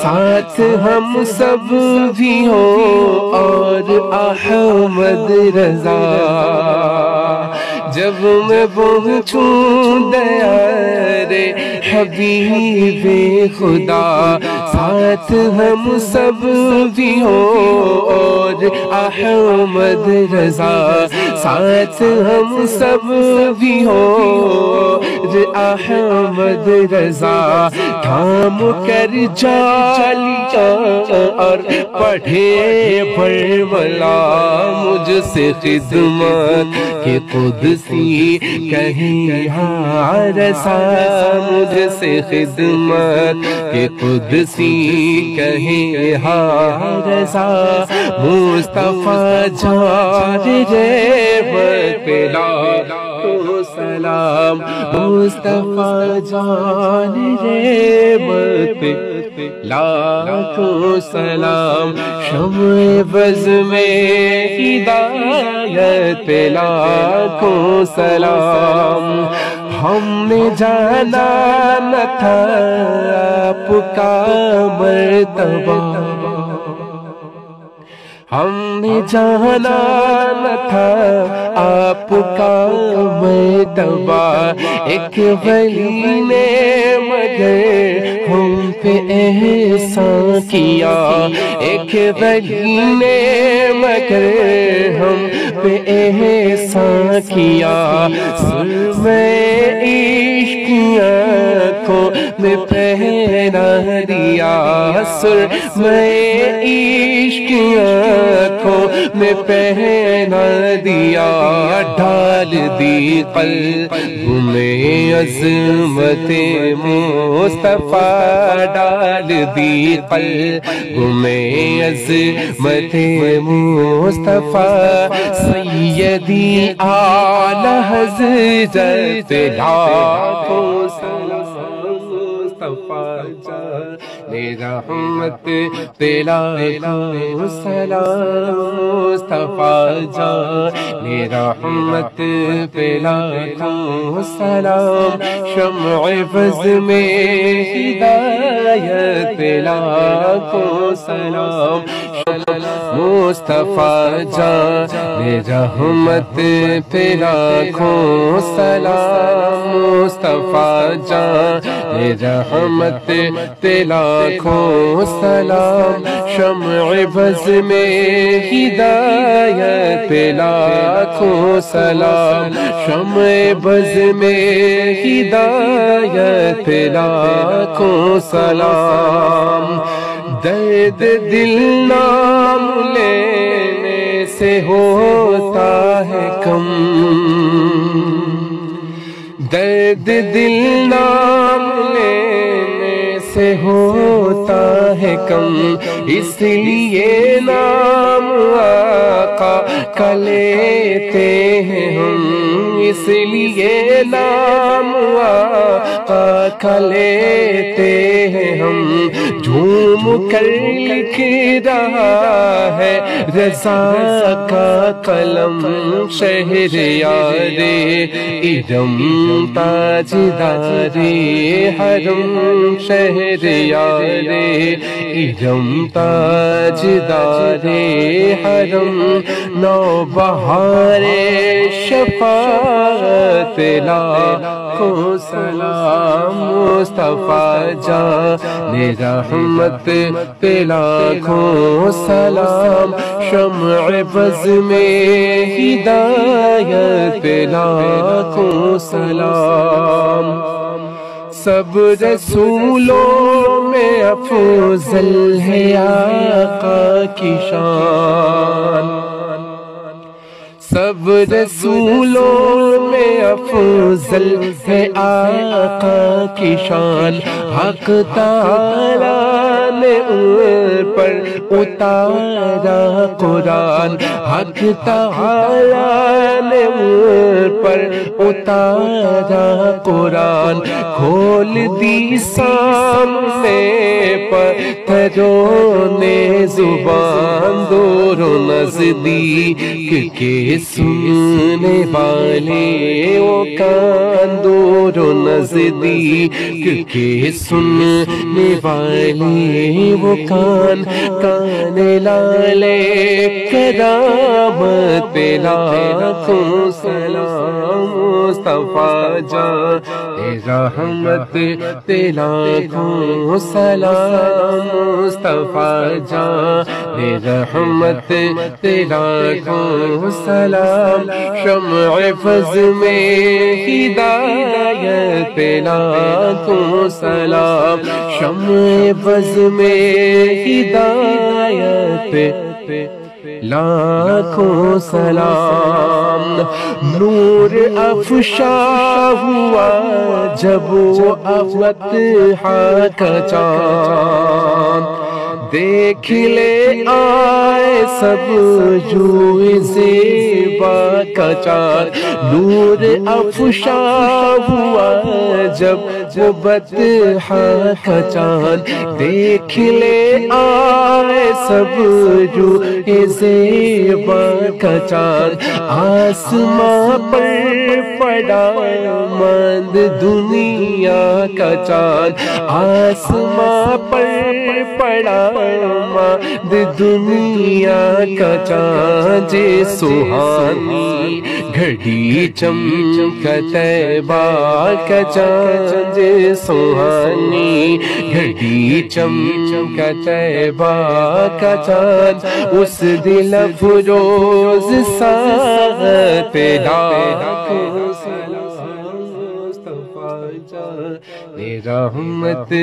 ساتھ ہم سب بھی ہوں اور احمد رضا، جب میں پہنچوں دیار حبیب خدا، ساتھ ہم سب بھی ہوں اور احمد رضا، ساتھ ہم سب بھی ہوں اور احمد رضا، تھام کر جالیاں اور پڑھے برملا، مجھ سے خدمت کہ قدسی کہیں ہاں رسا، مجھ سے خدمت کہ قدسی کہیں ہاں رسا، مصطفیٰ جان رحمت پہ لاکھوں سلام، مصطفیٰ جان رحمت پہ لاکھوں سلام، شمع بز میں ہدایت پہ لاکھوں سلام، ہم نے جانا نہ تھا آپ کا مرتبہ، ہم نے جانا نہ تھا آپ کا مرتبہ، ایک ولی نے مگر ہم پہ احسان کیا، ایک ولی نے مگر ہم پہ احسان کیا، سرمہ عشق کی آنکھوں میں پہنا دیا، سرمہ عشق کی آنکھوں میں پہنا دیا، ڈال دی قلب میں عظمت مصطفیٰ، ڈال دی قلب میں عظمت مصطفیٰ، سیدی اعلی حضرت لاکھوں سلام مصطفیٰ جان، رحمت تیرا لاکھوں سلام مصطفیٰ جان، رحمت تیرا لاکھوں سلام، شمع بز میں ہدایت لاکھوں سلام، مصطفیٰ جان رحمت پہ لاکھوں سلام، مصطفیٰ جان رحمت پہ لاکھوں سلام، شمع بز میں ہدایت پہ لاکھوں سلام، شمع بز میں ہدایت پہ لاکھوں سلام، درد دل نام لینے سے ہوتا ہے کم، درد دل نام لینے سے ہوتا ہے کم، اس لیے نام آقا کا لیتے ہیں ہم، اس لیے نام آقا کا لیتے ہیں ہم، جھوم کر لکھ رہا ہے رضا کا قلم شہریار ارم تاجدار حرم شہریار ارم تاجدار حرم نوبہار شفاعت لاکھوں سلام مصطفیٰ جان رحمت پہ لاکھوں سلام شمع بز میں ہدایت پہ لاکھوں سلام سب رسولوں میں افضل ہے آقا کی شان سب رسولوں میں افضل ہے آقا کی شان حق تعالیٰ نے ان پر اتارا قرآن حق تعالیٰ نے ان پر اتارا قرآن کھول دی سامنے پتھروں نے زبان دور و نزدیک کے سننے والے وہ کان دور و نزدیک کے سننے والے وہ کان کان لالے کرامت پہ لاکھوں سلام مصطفیٰ جان رحمت پہ لاکھوں سلام مصطفیٰ جان رحمت پہ لاکھوں سلام شمع فض میں ہدایت پہ لاکھوں سلام شمع فض میں ہدایت پہ لاکھوں سلام نور افشا ہوا جب وہ افتحا کا چاند دیکھ لے آئے سب جو زیبا کا چاند نور افشا ہوا جب افتحا کا چاند دیکھ لے آئے سب جو زیبا کا چاند آسماں پر پڑا مند دنیا کا چاند آسماں پر پڑا مند دنیا کا چاند سہانی گھڑی چمکا طیبہ کا چاند سہانی گھڑی چمکا طیبہ کا چاند اس دل افروز ساعت لاکھوں سلام مصطفیٰ جان رحمت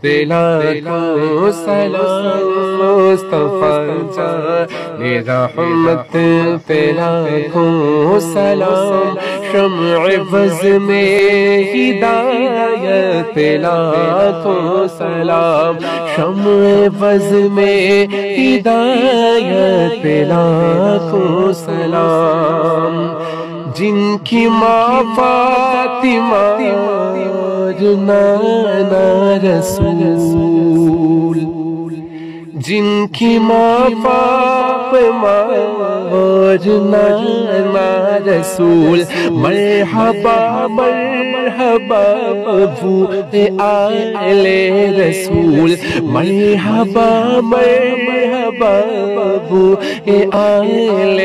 پہ لاکھوں سلام مصطفیٰ جان رحمت پہ لاکھوں سلام شمع فض میں ہدایت پہ لاکھوں سلام شمع فض میں ہدایت پہ لاکھوں سلام جن کی ماں فاطمہ اور نانا رسول جن کی ماں فاطمہ اور نانا رسول مرحبا مرحبا ابو آل رسول مرحبا مرحبا ابو آل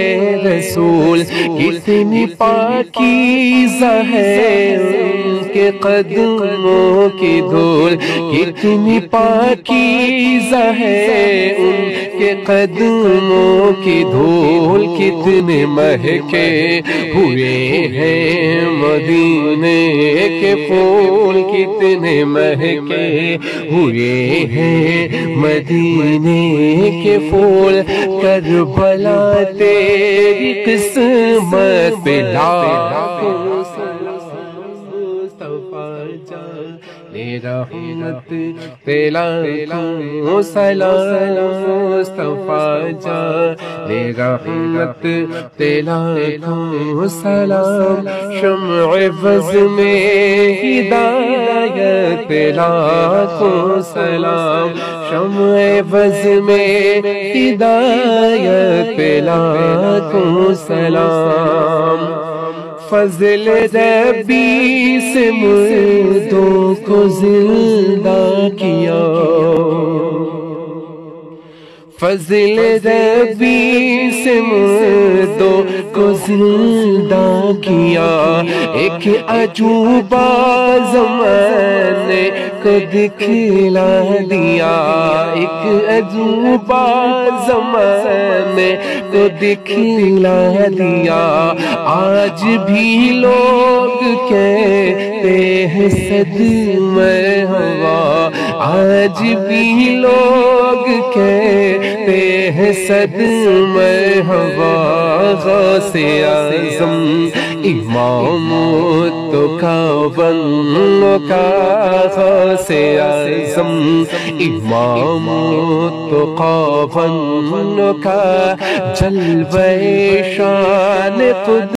رسول کتنی پاکیزہ ہے ان کے قدموں کی دھول کتنی پاکیزہ ہے ان کے قدموں کی دھول کتنے مہکے ہوئے ہیں مدینے کے پھول کتنے مہکے ہوئے ہیں مدینے کے پھول کربلا تیری قسمت پہ لاکھوں رحمت پہ لاکھوں سلام مصطفیٰ جان رحمت پہ لاکھوں سلام شمع فض میں ہدایت ہدایت لاکھوں سلام، شمع بز میں ہدایت لاکھوں سلام، فضل ربی سے مردوں کو زندہ کیا، فضل ربی سے مردوں کو زندہ کیا، ایک عجوبہ زمانے کو دکھلا دیا، ایک عجوبہ زمانے کو دکھلا دیا، آج بھی لوگ کہتے ہیں صدمہ ہوا، آج بھی لوگ کہتے ہیں صدمہ ہوا، غوث اعظم امام کا بنو کا، غوث اعظم امام کا بنو کا، جلوہ شان خود